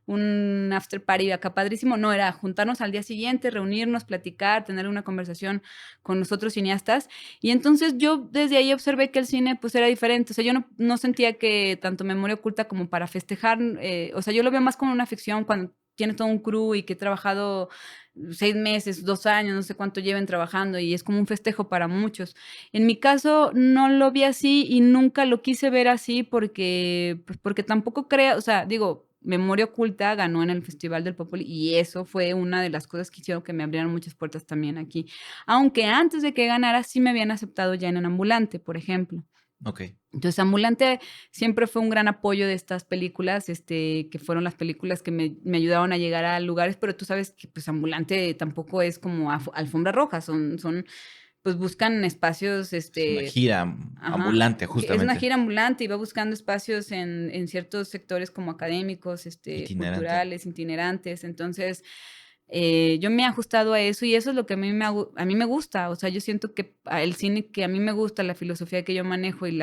un after party acá padrísimo, no, era juntarnos al día siguiente, reunirnos, platicar, tener una conversación con los otros cineastas. Y entonces yo desde ahí observé que el cine pues era diferente, o sea, yo no sentía que tanto Memoria Oculta como para festejar, o sea, yo lo veo más como una ficción cuando tienes todo un crew y que he trabajado 6 meses, 2 años, no sé cuánto lleven trabajando, y es como un festejo para muchos. En mi caso, no lo vi así y nunca lo quise ver así porque, pues, porque tampoco creo, o sea, digo, Memoria Oculta ganó en el Festival del Popoli y eso fue una de las cosas que hicieron que me abrieran muchas puertas también aquí. Aunque antes de que ganara sí me habían aceptado ya en Ambulante, por ejemplo. Ok. Entonces, Ambulante siempre fue un gran apoyo de estas películas, que fueron las películas que me ayudaron a llegar a lugares, pero tú sabes que, pues, Ambulante tampoco es como alfombra roja, pues, buscan espacios, Es una gira ajá, ambulante, que es una justamente, gira ambulante y va buscando espacios en ciertos sectores como académicos, itinerante. culturales, itinerantes. Entonces, yo me he ajustado a eso y eso es lo que a mí me gusta. O sea, yo siento que el cine que a mí me gusta, la filosofía que yo manejo y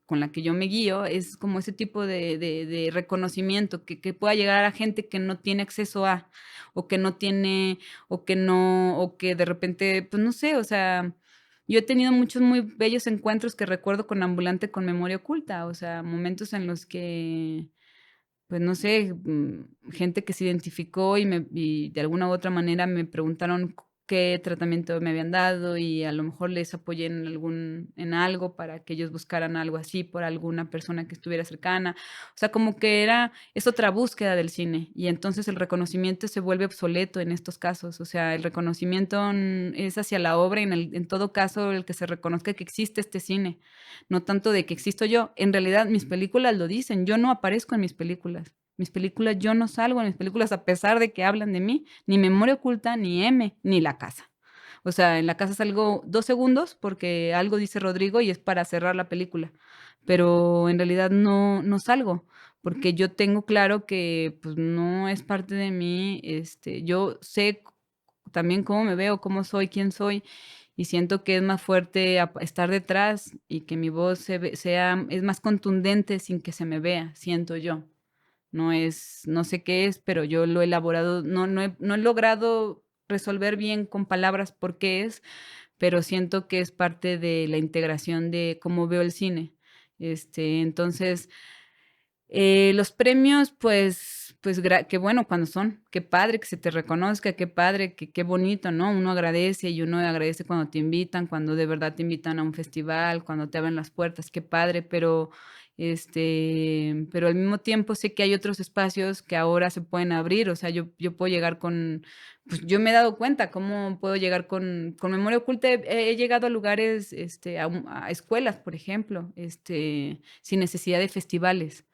con la que yo me guío, es como ese tipo de reconocimiento que pueda llegar a gente que no tiene acceso a, o que no tiene, o que no, o que de repente, pues no sé, o sea, yo he tenido muchos muy bellos encuentros que recuerdo con Ambulante, con Memoria Oculta, o sea, momentos en los que pues no sé, gente que se identificó y de alguna u otra manera me preguntaron qué tratamiento me habían dado y a lo mejor les apoyé en algo para que ellos buscaran algo así por alguna persona que estuviera cercana. O sea, como que es otra búsqueda del cine y entonces el reconocimiento se vuelve obsoleto en estos casos. O sea, el reconocimiento es hacia la obra y en todo caso el que se reconozca que existe este cine, no tanto de que existo yo. En realidad mis películas lo dicen, yo no aparezco en mis películas. Mis películas, yo no salgo en mis películas a pesar de que hablan de mí, ni Memoria Oculta, ni M, ni La Casa. O sea, en La Casa salgo 2 segundos porque algo dice Rodrigo y es para cerrar la película, pero en realidad no salgo, porque yo tengo claro que, pues, no es parte de mí, yo sé también cómo me veo, cómo soy, quién soy, y siento que es más fuerte estar detrás y que mi voz es más contundente sin que se me vea, siento yo. No sé qué es, pero yo lo he elaborado, no he logrado resolver bien con palabras por qué es, pero siento que es parte de la integración de cómo veo el cine. Entonces, los premios, qué bueno cuando son, qué padre que se te reconozca, qué padre, qué bonito, ¿no? Uno agradece y uno agradece cuando te invitan, cuando de verdad te invitan a un festival, cuando te abren las puertas, qué padre, pero al mismo tiempo sé que hay otros espacios que ahora se pueden abrir, o sea, yo puedo llegar pues yo me he dado cuenta cómo puedo llegar con Memoria Oculta, he llegado a lugares, a escuelas, por ejemplo, sin necesidad de festivales,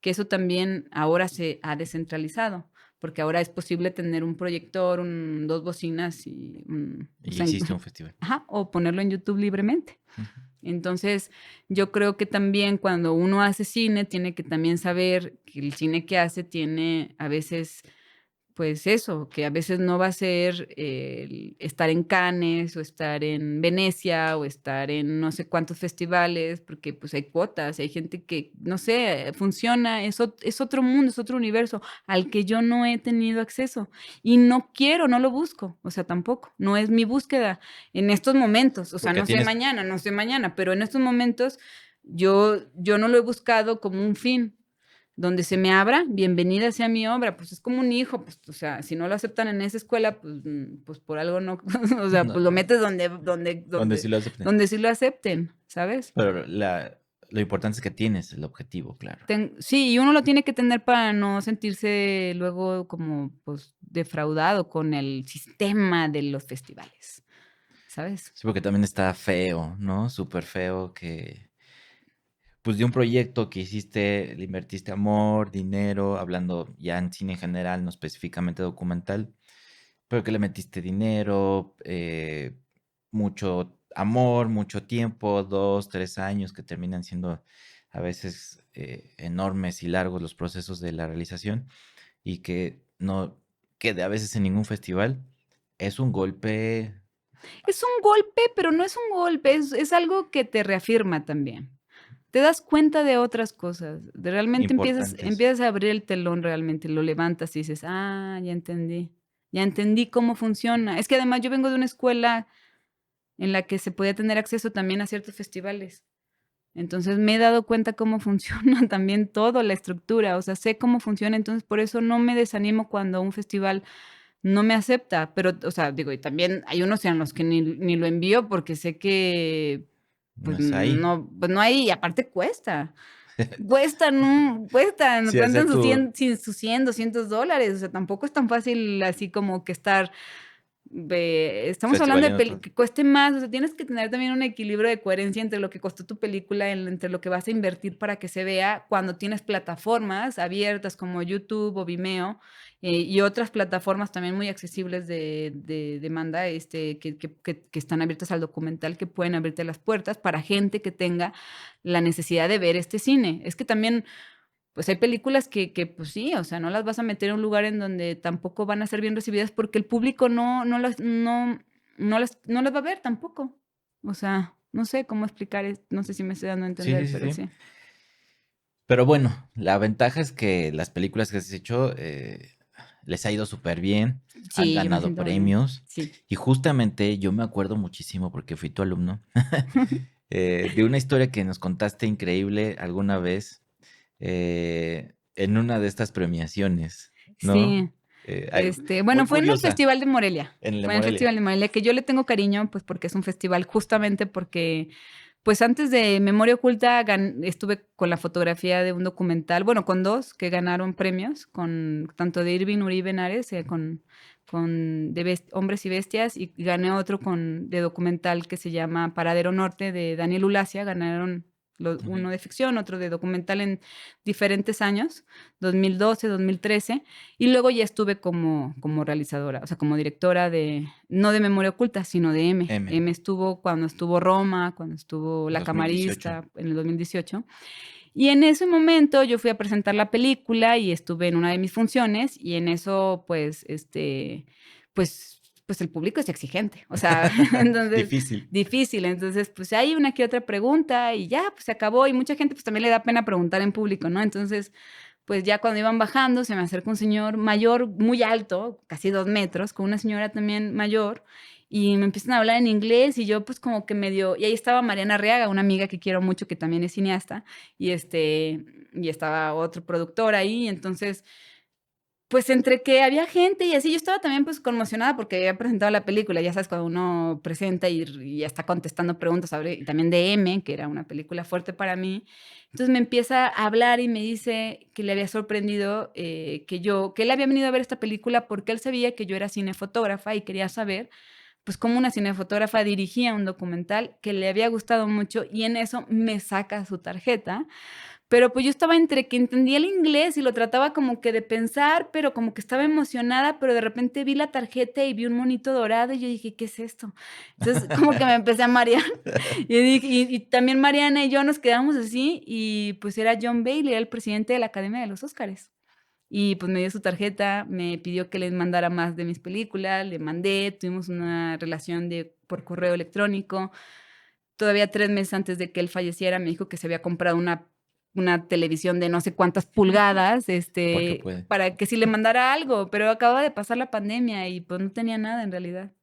que eso también ahora se ha descentralizado, porque ahora es posible tener un proyector, 2 bocinas y o Y sea, hiciste un festival. ajá, o ponerlo en YouTube libremente. Ujú. Entonces, yo creo que también cuando uno hace cine, tiene que también saber que el cine que hace tiene a veces pues eso, que a veces no va a ser el estar en Cannes, o estar en Venecia, o estar en no sé cuántos festivales, porque, pues, hay cuotas, hay gente que, no sé, funciona, es otro mundo, es otro universo al que yo no he tenido acceso, y no quiero, no lo busco, o sea, tampoco, no es mi búsqueda en estos momentos, o sea, Porque tienes, no sé mañana, pero en estos momentos yo no lo he buscado como un fin. Donde se me abra, bienvenida sea mi obra, pues es como un hijo, pues, o sea, si no lo aceptan en esa escuela, pues, pues por algo no, o sea, no, pues lo metes donde sí lo acepten. donde sí lo acepten, ¿sabes? Pero lo importante es que tienes el objetivo, claro. Sí, y uno lo tiene que tener para no sentirse luego como, pues, defraudado con el sistema de los festivales, ¿sabes? Sí, porque también está feo, ¿no? Súper feo que, pues de un proyecto que hiciste, le invertiste amor, dinero, hablando ya en cine en general, no específicamente documental, pero que le metiste dinero, mucho amor, mucho tiempo, 2, 3 años que terminan siendo a veces enormes y largos los procesos de la realización y que no quede a veces en ningún festival, es un golpe Es un golpe, pero no es un golpe, es algo que te reafirma también. Te das cuenta de otras cosas, realmente importante. empiezas a abrir el telón realmente, lo levantas y dices: ya entendí cómo funciona". Es que además yo vengo de una escuela en la que se podía tener acceso también a ciertos festivales. Entonces me he dado cuenta cómo funciona también todo, la estructura, o sea, sé cómo funciona, entonces por eso no me desanimo cuando un festival no me acepta, pero, o sea, digo, y también hay unos en los que ni lo envío porque sé que, No es ahí. pues no hay, y aparte cuesta. Cuestan, Sí, cuentan hacer sus tu 100, sus 100, $200, o sea, tampoco es tan fácil así como que estar estamos hablando de festivalino todo. que cueste más, o sea, tienes que tener también un equilibrio de coherencia entre lo que costó tu película, entre lo que vas a invertir para que se vea cuando tienes plataformas abiertas como YouTube o Vimeo y otras plataformas también muy accesibles de demanda que están abiertas al documental, que pueden abrirte las puertas para gente que tenga la necesidad de ver este cine. Es que también pues hay películas pues sí, o sea, no las vas a meter en un lugar en donde tampoco van a ser bien recibidas porque el público no las va a ver tampoco. O sea, no sé cómo explicar, no sé si me estoy dando a Sí, sí, entender, sí, pero sí. sí. Pero bueno, la ventaja es que las películas que has hecho les ha ido súper bien, han Sí, yo me ganado siento muy bien. premios Sí. y justamente yo me acuerdo muchísimo porque fui tu alumno de una historia que nos contaste increíble alguna vez en una de estas premiaciones, ¿no? Sí. Muy Bueno, fue en el curiosa, Festival de Morelia. en el de Fue en el Morelia. Festival de Morelia, que yo le tengo cariño, pues porque es un festival justamente porque pues antes de Memoria Oculta estuve con la fotografía de un documental, bueno, con dos que ganaron premios, con tanto de Irving Uribe Henares, con Hombres y Bestias, y gané otro de documental que se llama Paradero Norte de Daniel Ulacia, ganaron Ujú. uno de ficción, otro de documental en diferentes años, 2012, 2013, y luego ya estuve como realizadora, o sea, como directora no de Memoria Oculta, sino de M. M, M estuvo cuando estuvo Roma, cuando estuvo La 2018. Camarista en el 2018. Y en ese momento yo fui a presentar la película y estuve en una de mis funciones y en eso, pues el público es exigente, o sea, entonces, Difícil. difícil. Entonces, pues hay una que otra pregunta y ya, pues se acabó y mucha gente pues también le da pena preguntar en público, ¿no? Entonces, pues ya cuando iban bajando, se me acerca un señor mayor, muy alto, casi 2 metros, con una señora también mayor, y me empiezan a hablar en inglés y yo pues como que medio, y ahí estaba Mariana Arriaga, una amiga que quiero mucho, que también es cineasta, y estaba otro productor ahí, entonces pues entre que había gente y así, yo estaba también pues conmocionada porque había presentado la película, ya sabes, cuando uno presenta y ya está contestando preguntas, y también de M, que era una película fuerte para mí. Entonces me empieza a hablar y me dice que le había sorprendido que él había venido a ver esta película porque él sabía que yo era cinefotógrafa y quería saber pues cómo una cinefotógrafa dirigía un documental que le había gustado mucho y en eso me saca su tarjeta, pero pues yo estaba entre que entendía el inglés y lo trataba como que de pensar, pero como que estaba emocionada, pero de repente vi la tarjeta y vi un monito dorado y yo dije, ¿qué es esto? Entonces como que me empecé a marear y también Mariana y yo nos quedamos así y pues era John Bailey, era el presidente de la Academia de los Óscares. Y pues me dio su tarjeta, me pidió que les mandara más de mis películas, le mandé, tuvimos una relación por correo electrónico. Todavía 3 meses antes de que él falleciera, me dijo que se había comprado una televisión de no sé cuántas pulgadas, Porque puede. para que sí le mandara algo, pero acababa de pasar la pandemia y pues no tenía nada en realidad.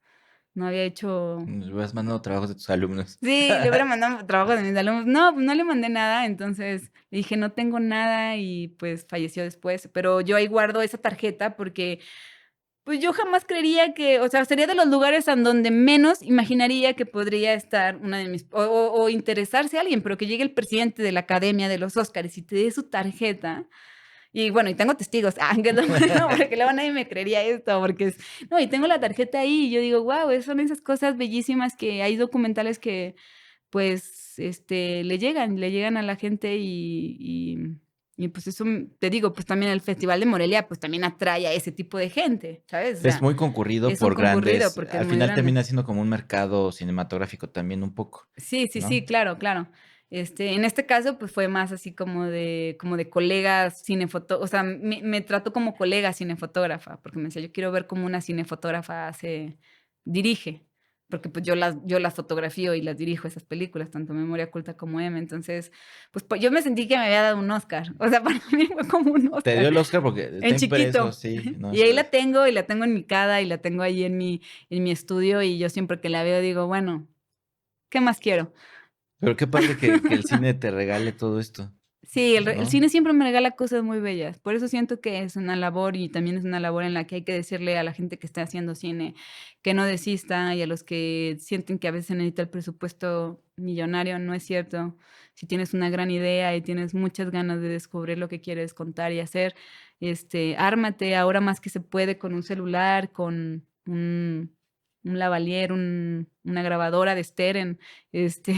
No había hecho. Nos hubieras mandado trabajos de tus alumnos. Sí, le hubiera mandado trabajo de mis alumnos. No, pues no le mandé nada, entonces le dije, no tengo nada y pues falleció después. Pero yo ahí guardo esa tarjeta porque pues yo jamás creería que, o sea, sería de los lugares en donde menos imaginaría que podría estar una de mis, o interesarse a alguien, pero que llegue el presidente de la Academia de los Óscares y te dé su tarjeta. Y bueno, y tengo testigos, que es lo bueno, porque luego nadie me creería esto, porque no, y tengo la tarjeta ahí y yo digo, wow, son esas cosas bellísimas que hay documentales que pues, le llegan a la gente y pues eso, te digo, pues también el Festival de Morelia, pues también atrae a ese tipo de gente, ¿sabes? O Es sea, muy concurrido es un por concurrido grandes, porque es al muy final grande. termina siendo como un mercado cinematográfico también un poco, Sí, sí, ¿no? sí, claro, claro. En este caso, pues fue más así como de colegas cinefotógrafas, o sea, me trató como colega cinefotógrafa, porque me decía, yo quiero ver cómo una cinefotógrafa dirige, porque pues yo las fotografío y las dirijo esas películas, tanto Memoria Oculta como M, entonces, pues yo me sentí que me había dado un Oscar, o sea, para mí fue como un Te dio Oscar el Oscar porque en está impreso, chiquito. sí, no, Y ahí eso la es. tengo, y la tengo en mi cada, y la tengo ahí en mi estudio, y yo siempre que la veo digo, bueno, ¿qué más quiero? Pero qué padre que el cine te regale todo esto, Sí, el ¿no? cine siempre me regala cosas muy bellas. Por eso siento que es una labor, y también es una labor en la que hay que decirle a la gente que está haciendo cine que no desista, y a los que sienten que a veces se necesita el presupuesto millonario, no es cierto. Si tienes una gran idea y tienes muchas ganas de descubrir lo que quieres contar y hacer, ármate ahora más que se puede con un celular, con un lavalier, una grabadora de Steren, este,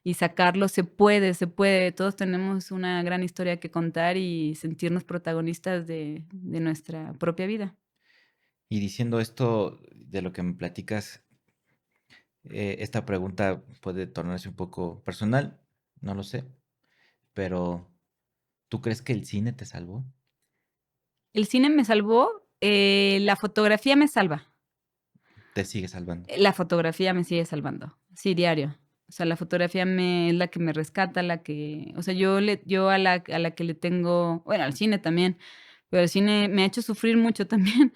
y sacarlo se puede, se puede. Todos tenemos una gran historia que contar y sentirnos protagonistas de nuestra propia vida. Y diciendo esto de lo que me platicas, esta pregunta puede tornarse un poco personal, no lo sé, pero ¿tú crees que el cine te salvó? El cine me salvó, la fotografía me salva. Te sigue salvando. La fotografía me sigue salvando, sí, diario. O sea, la fotografía es la que me rescata, la que, o sea, yo a la que le tengo, bueno, al cine también, pero el cine me ha hecho sufrir mucho también.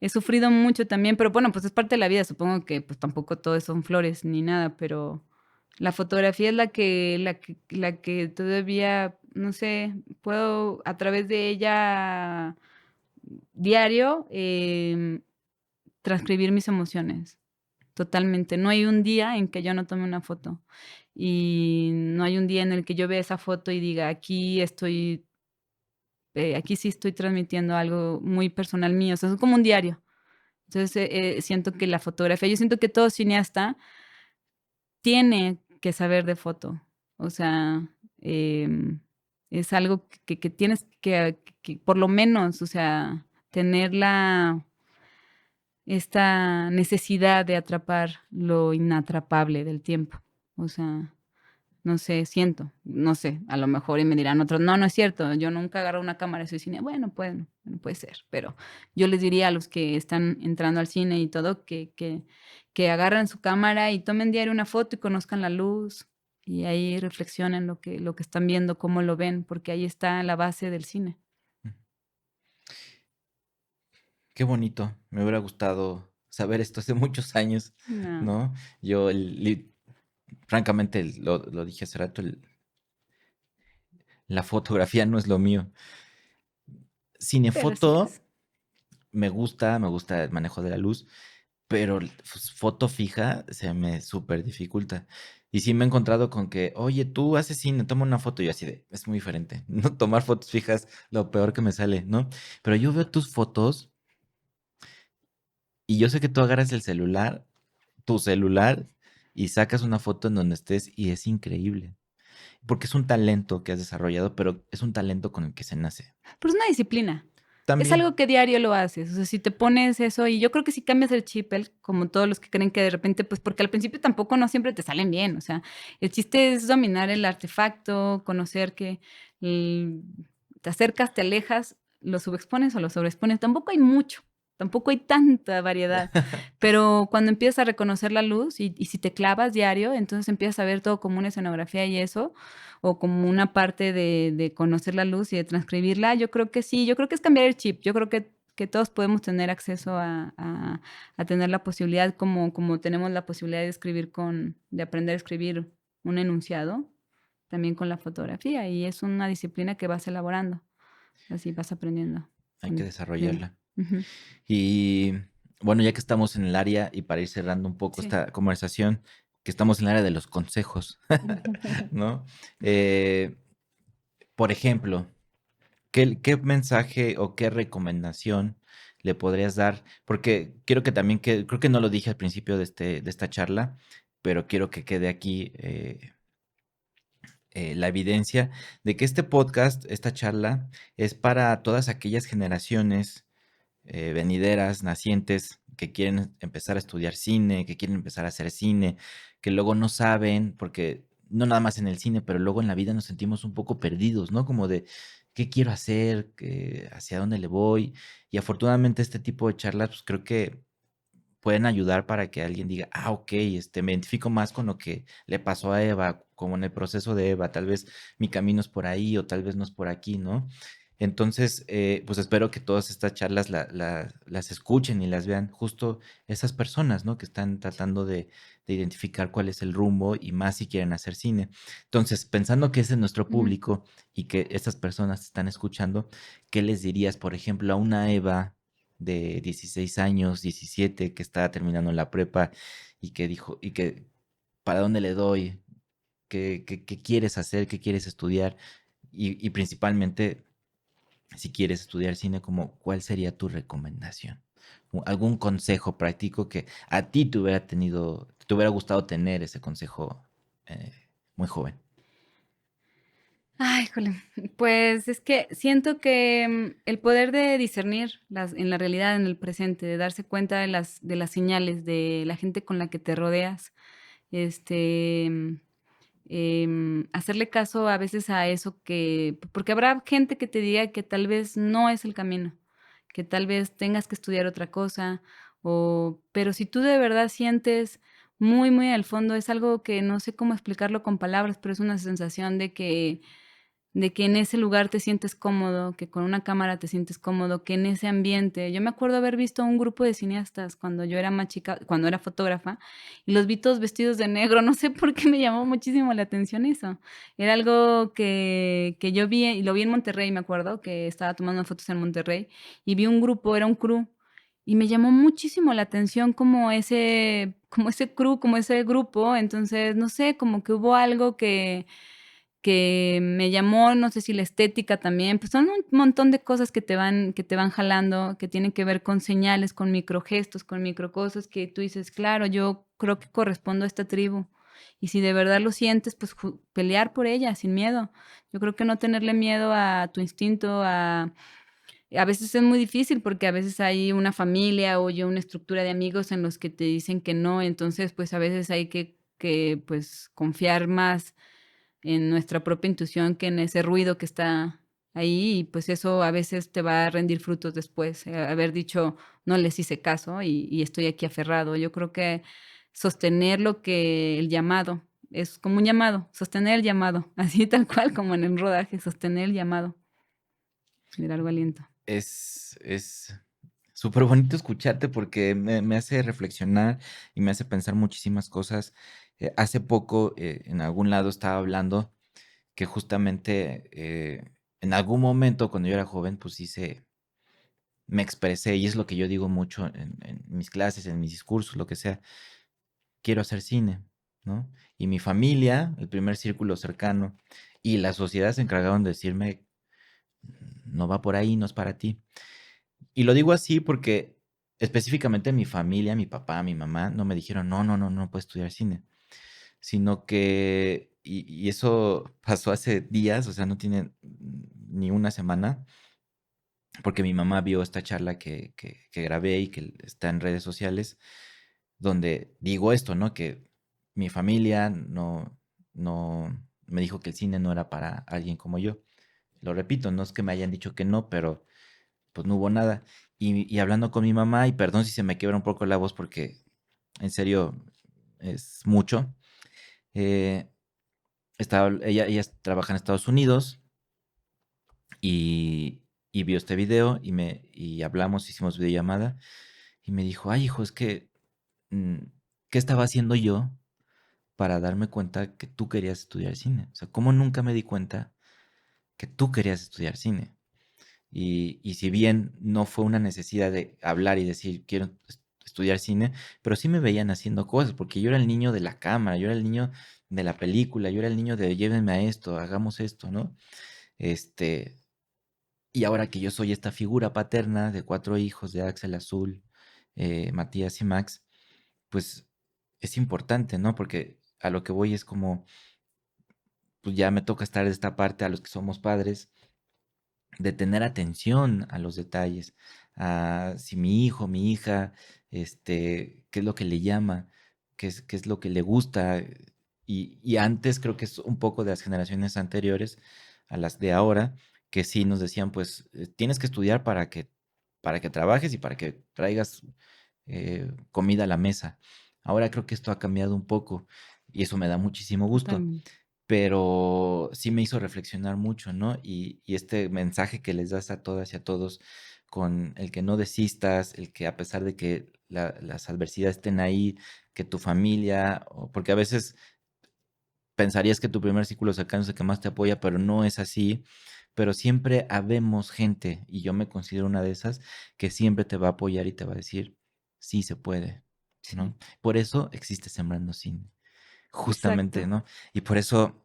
He sufrido mucho también, pero bueno, pues es parte de la vida. Supongo que pues tampoco todo son flores ni nada, pero la fotografía es la que todavía, no sé, puedo a través de ella diario transcribir mis emociones. Totalmente. No hay un día en que yo no tome una foto. Y no hay un día en el que yo vea esa foto y diga, aquí sí estoy transmitiendo algo muy personal mío. O sea, es como un diario. Entonces, siento que la fotografía, yo siento que todo cineasta tiene que saber de foto. O sea, es algo que tienes que por lo menos, o sea, tener esta necesidad de atrapar lo inatrapable del tiempo. O sea, no sé, siento, no sé, a lo mejor y me dirán otros, no, no es cierto, yo nunca agarro una cámara y soy cine. Bueno, puede ser, pero yo les diría a los que están entrando al cine y todo que agarren su cámara y tomen diario una foto y conozcan la luz y ahí reflexionen lo que están viendo, cómo lo ven, porque ahí está la base del cine. Qué bonito. Me hubiera gustado saber esto hace muchos años, No, ¿no? Yo, francamente, lo dije hace rato, la fotografía no es lo mío. pero sí Cinefoto es. me gusta el manejo de la luz, pero foto fija se me súper dificulta. Y sí me he encontrado con que, oye, tú haces cine, toma una foto. Y yo así de, es muy diferente. No tomar fotos fijas, lo peor que me sale, ¿no? Pero yo veo tus fotos y yo sé que tú agarras el celular, tu celular, y sacas una foto en donde estés y es increíble. Porque es un talento que has desarrollado, pero es un talento con el que se nace. Pero es una disciplina. Es También. algo que diario lo haces. O sea, si te pones eso, y yo creo que si cambias el chip, como todos los que creen que de repente, pues porque al principio tampoco no siempre te salen bien. O sea, el chiste es dominar el artefacto, conocer que el- te acercas, te alejas, lo subexpones o lo sobreexpones. Tampoco hay mucho, tampoco hay tanta variedad. Pero cuando empiezas a reconocer la luz y si te clavas diario, entonces empiezas a ver todo como una escenografía y eso o como una parte de conocer la luz y de transcribirla, yo creo que sí, yo creo que es cambiar el chip, yo creo que todos podemos tener acceso a tener la posibilidad, como tenemos la posibilidad de escribir de aprender a escribir un enunciado, también con la fotografía, y es una disciplina que vas elaborando, así vas aprendiendo. Hay que Dime. desarrollarla. Ujú. Y bueno, ya que estamos en el área y para ir cerrando un poco Sí. esta conversación, que estamos en el área de los consejos, ¿no? Eh, por ejemplo, ¿qué mensaje o qué recomendación le podrías dar? Porque quiero que también, creo que no lo dije al principio de esta charla, pero quiero que quede aquí la evidencia de que este podcast, esta charla, es para todas aquellas generaciones venideras, nacientes, que quieren empezar a estudiar cine, que quieren empezar a hacer cine, que luego no saben, porque no nada más en el cine, pero luego en la vida nos sentimos un poco perdidos, ¿no? Como de, ¿qué quiero hacer? ¿Hacia dónde le voy? Y afortunadamente este tipo de charlas, pues creo que pueden ayudar para que alguien diga, ah, ok, me identifico más con lo que le pasó a Eva, como en el proceso de Eva, tal vez mi camino es por ahí o tal vez no es por aquí, ¿no? Entonces, pues espero que todas estas charlas las escuchen y las vean justo esas personas, ¿no? Que están tratando de identificar cuál es el rumbo y más si quieren hacer cine. Entonces, pensando que ese es nuestro Ujú. público y que estas personas te están escuchando, ¿qué les dirías, por ejemplo, a una Eva de 16 años, 17, que está terminando la prepa y que dijo, y que, ¿para dónde le doy? ¿Qué quieres hacer? ¿Qué quieres estudiar? Y principalmente si quieres estudiar cine, como, ¿cuál sería tu recomendación? ¿Algún consejo práctico que a ti te hubiera gustado tener ese consejo eh, muy joven? Ay, jole, pues es que siento que, el poder de discernir en la realidad, en el presente, de darse cuenta de las señales, de la gente con la que te rodeas, este, hacerle caso a veces a eso porque habrá gente que te diga que tal vez no es el camino, que tal vez tengas que estudiar otra cosa, pero si tú de verdad sientes muy, muy al fondo, es algo que no sé cómo explicarlo con palabras, pero es una sensación de que en ese lugar te sientes cómodo, que con una cámara te sientes cómodo, que en ese ambiente yo me acuerdo haber visto un grupo de cineastas cuando yo era más chica, cuando era fotógrafa, y los vi todos vestidos de negro, no sé por qué me llamó muchísimo la atención eso. Era algo que yo vi, y lo vi en Monterrey, me acuerdo, que estaba tomando fotos en Monterrey, y vi un grupo, era un crew, y me llamó muchísimo la atención como ese crew, como ese grupo, entonces, no sé, como que hubo algo que me llamó, no sé si la estética también, pues son un montón de cosas que te van jalando, que tienen que ver con señales, con microgestos, con microcosas que tú dices, claro, yo creo que correspondo a esta tribu. Y si de verdad lo sientes, pues pelear por ella sin miedo. Yo creo que no tenerle miedo a tu instinto, a veces es muy difícil porque a veces hay una familia o yo una estructura de amigos en los que te dicen que no, entonces pues a veces hay que pues confiar más en nuestra propia intuición que en ese ruido que está ahí y pues eso a veces te va a rendir frutos después, haber dicho no les hice caso y estoy aquí aferrado. Yo creo que sostener lo que el llamado, es como un llamado, sostener el llamado, así tal cual como en el rodaje, sostener el llamado de largo aliento. Es súper bonito escucharte porque me hace reflexionar y me hace pensar muchísimas cosas. Hace poco en algún lado estaba hablando que justamente en algún momento cuando yo era joven, pues me expresé y es lo que yo digo mucho en mis clases, en mis discursos, lo que sea, quiero hacer cine, ¿no? Y mi familia, el primer círculo cercano y la sociedad se encargaron de decirme, no va por ahí, no es para ti. Y lo digo así porque específicamente mi familia, mi papá, mi mamá, no me dijeron, no, no, no, no puedes estudiar cine, sino que, y eso pasó hace días, o sea, no tiene ni una semana, porque mi mamá vio esta charla que grabé y que está en redes sociales, donde digo esto, ¿no? Que mi familia no me dijo que el cine no era para alguien como yo. Lo repito, no es que me hayan dicho que no, pero pues no hubo nada. Y hablando con mi mamá, y perdón si se me quiebra un poco la voz porque en serio es mucho. eh, ella trabaja en Estados Unidos y vio este video y hablamos, hicimos videollamada y me dijo, ay hijo, es que, mm, ¿qué estaba haciendo yo para darme cuenta que tú querías estudiar cine? O sea, ¿cómo nunca me di cuenta que tú querías estudiar cine? Y si bien no fue una necesidad de hablar y decir, quiero estudiar cine, pero sí me veían haciendo cosas, porque yo era el niño de la cámara, yo era el niño de la película, yo era el niño de llévenme a esto, hagamos esto, ¿no? Este, y ahora que yo soy esta figura paterna de 4 hijos de Axel Azul, Matías y Max, pues es importante, ¿no? Porque a lo que voy es como, pues ya me toca estar de esta parte a los que somos padres, de tener atención a los detalles, a si mi hijo, mi hija, qué es lo que le llama, qué es lo que le gusta. Y antes creo que es un poco de las generaciones anteriores a las de ahora, que sí nos decían, pues tienes que estudiar para que trabajes y para que traigas comida a la mesa. Ahora creo que esto ha cambiado un poco y eso me da muchísimo gusto. Totalmente. pero sí me hizo reflexionar mucho, ¿no? Y este mensaje que les das a todas y a todos con el que no desistas, el que a pesar de que las adversidades estén ahí, que tu familia, porque a veces pensarías que tu primer círculo cercano es el que más te apoya, pero no es así. Pero siempre habemos gente, y yo me considero una de esas, que siempre te va a apoyar y te va a decir, sí se puede, Sí, ¿no? Por eso existe Sembrando Cine, justamente, exacto. ¿no? Y por eso,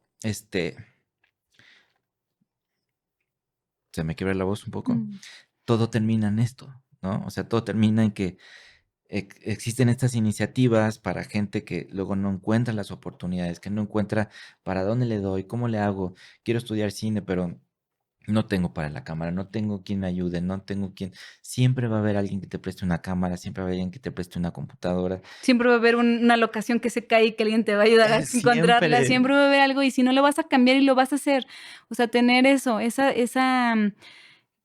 se me quiebra la voz un poco, Mm. todo termina en esto, ¿no? O sea, todo termina en que existen estas iniciativas para gente que luego no encuentra las oportunidades, que no encuentra para dónde le doy, cómo le hago. Quiero estudiar cine, pero no tengo para la cámara, no tengo quien me ayude, no tengo quien. Siempre va a haber alguien que te preste una cámara, siempre va a haber alguien que te preste una computadora. Siempre va a haber una locación que se cae y que alguien te va a ayudar a encontrarla, Siempre. siempre va a haber algo y si no lo vas a cambiar y lo vas a hacer. O sea, tener eso,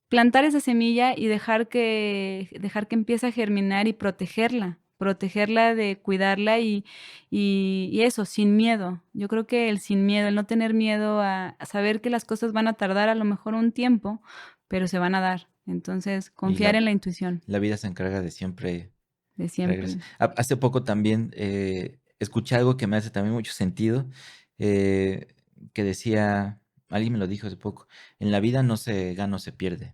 plantar esa semilla y dejar que empiece a germinar y protegerla de cuidarla y eso, sin miedo. Yo creo que el sin miedo, el no tener miedo a saber que las cosas van a tardar a lo mejor un tiempo, pero se van a dar. Entonces, Y confiar en la intuición la vida se encarga de siempre de regresar. siempre. Hace poco también escuché algo que me hace también mucho sentido, eh, que decía, alguien me lo dijo hace poco, en la vida no se gana o se pierde,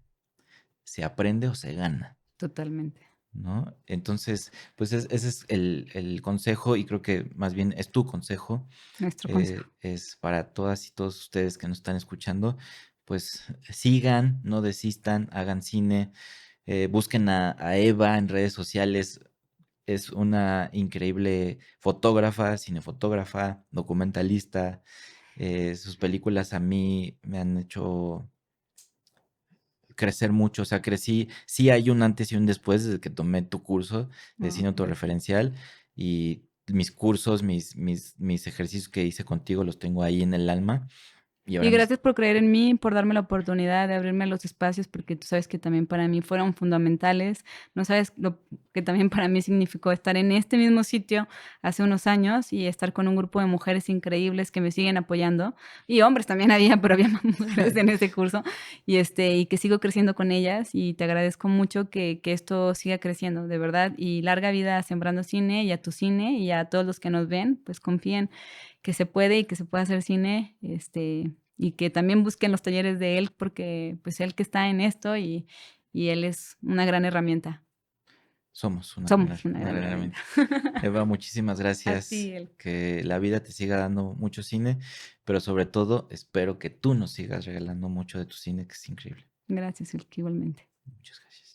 se aprende o se gana. Totalmente. ¿No? Entonces, pues ese es el consejo y creo que más bien es tu consejo, Nuestro consejo. es para todas y todos ustedes que nos están escuchando, pues sigan, no desistan, hagan cine, busquen a Eva en redes sociales, es una increíble fotógrafa, cinefotógrafa, documentalista, sus películas a mí me han hecho crecer mucho, o sea, crecí, sí hay un antes y un después desde que tomé tu curso de Oh, cine gracias. autorreferencial y mis cursos, mis ejercicios que hice contigo los tengo ahí en el alma y Y ahora gracias por creer en mí, por darme la oportunidad de abrirme los espacios, porque tú sabes que también para mí fueron fundamentales. No sabes lo que también para mí significó estar en este mismo sitio hace unos años y estar con un grupo de mujeres increíbles que me siguen apoyando. Y hombres también había, pero había más mujeres en ese curso. Y que sigo creciendo con ellas y te agradezco mucho que esto siga creciendo, de verdad. Y larga vida a Sembrando Cine y a tu cine y a todos los que nos ven, pues confíen que se puede y que se puede hacer cine, y que también busquen los talleres de él, porque pues él que está en esto y él es una gran herramienta. somos Somos una una gran gran herramienta. herramienta. Eva, muchísimas A gracias, ti, él. que la vida te siga dando mucho cine, pero sobre todo espero que tú nos sigas regalando mucho de tu cine, que es increíble. Gracias, Elke, igualmente. Muchas gracias.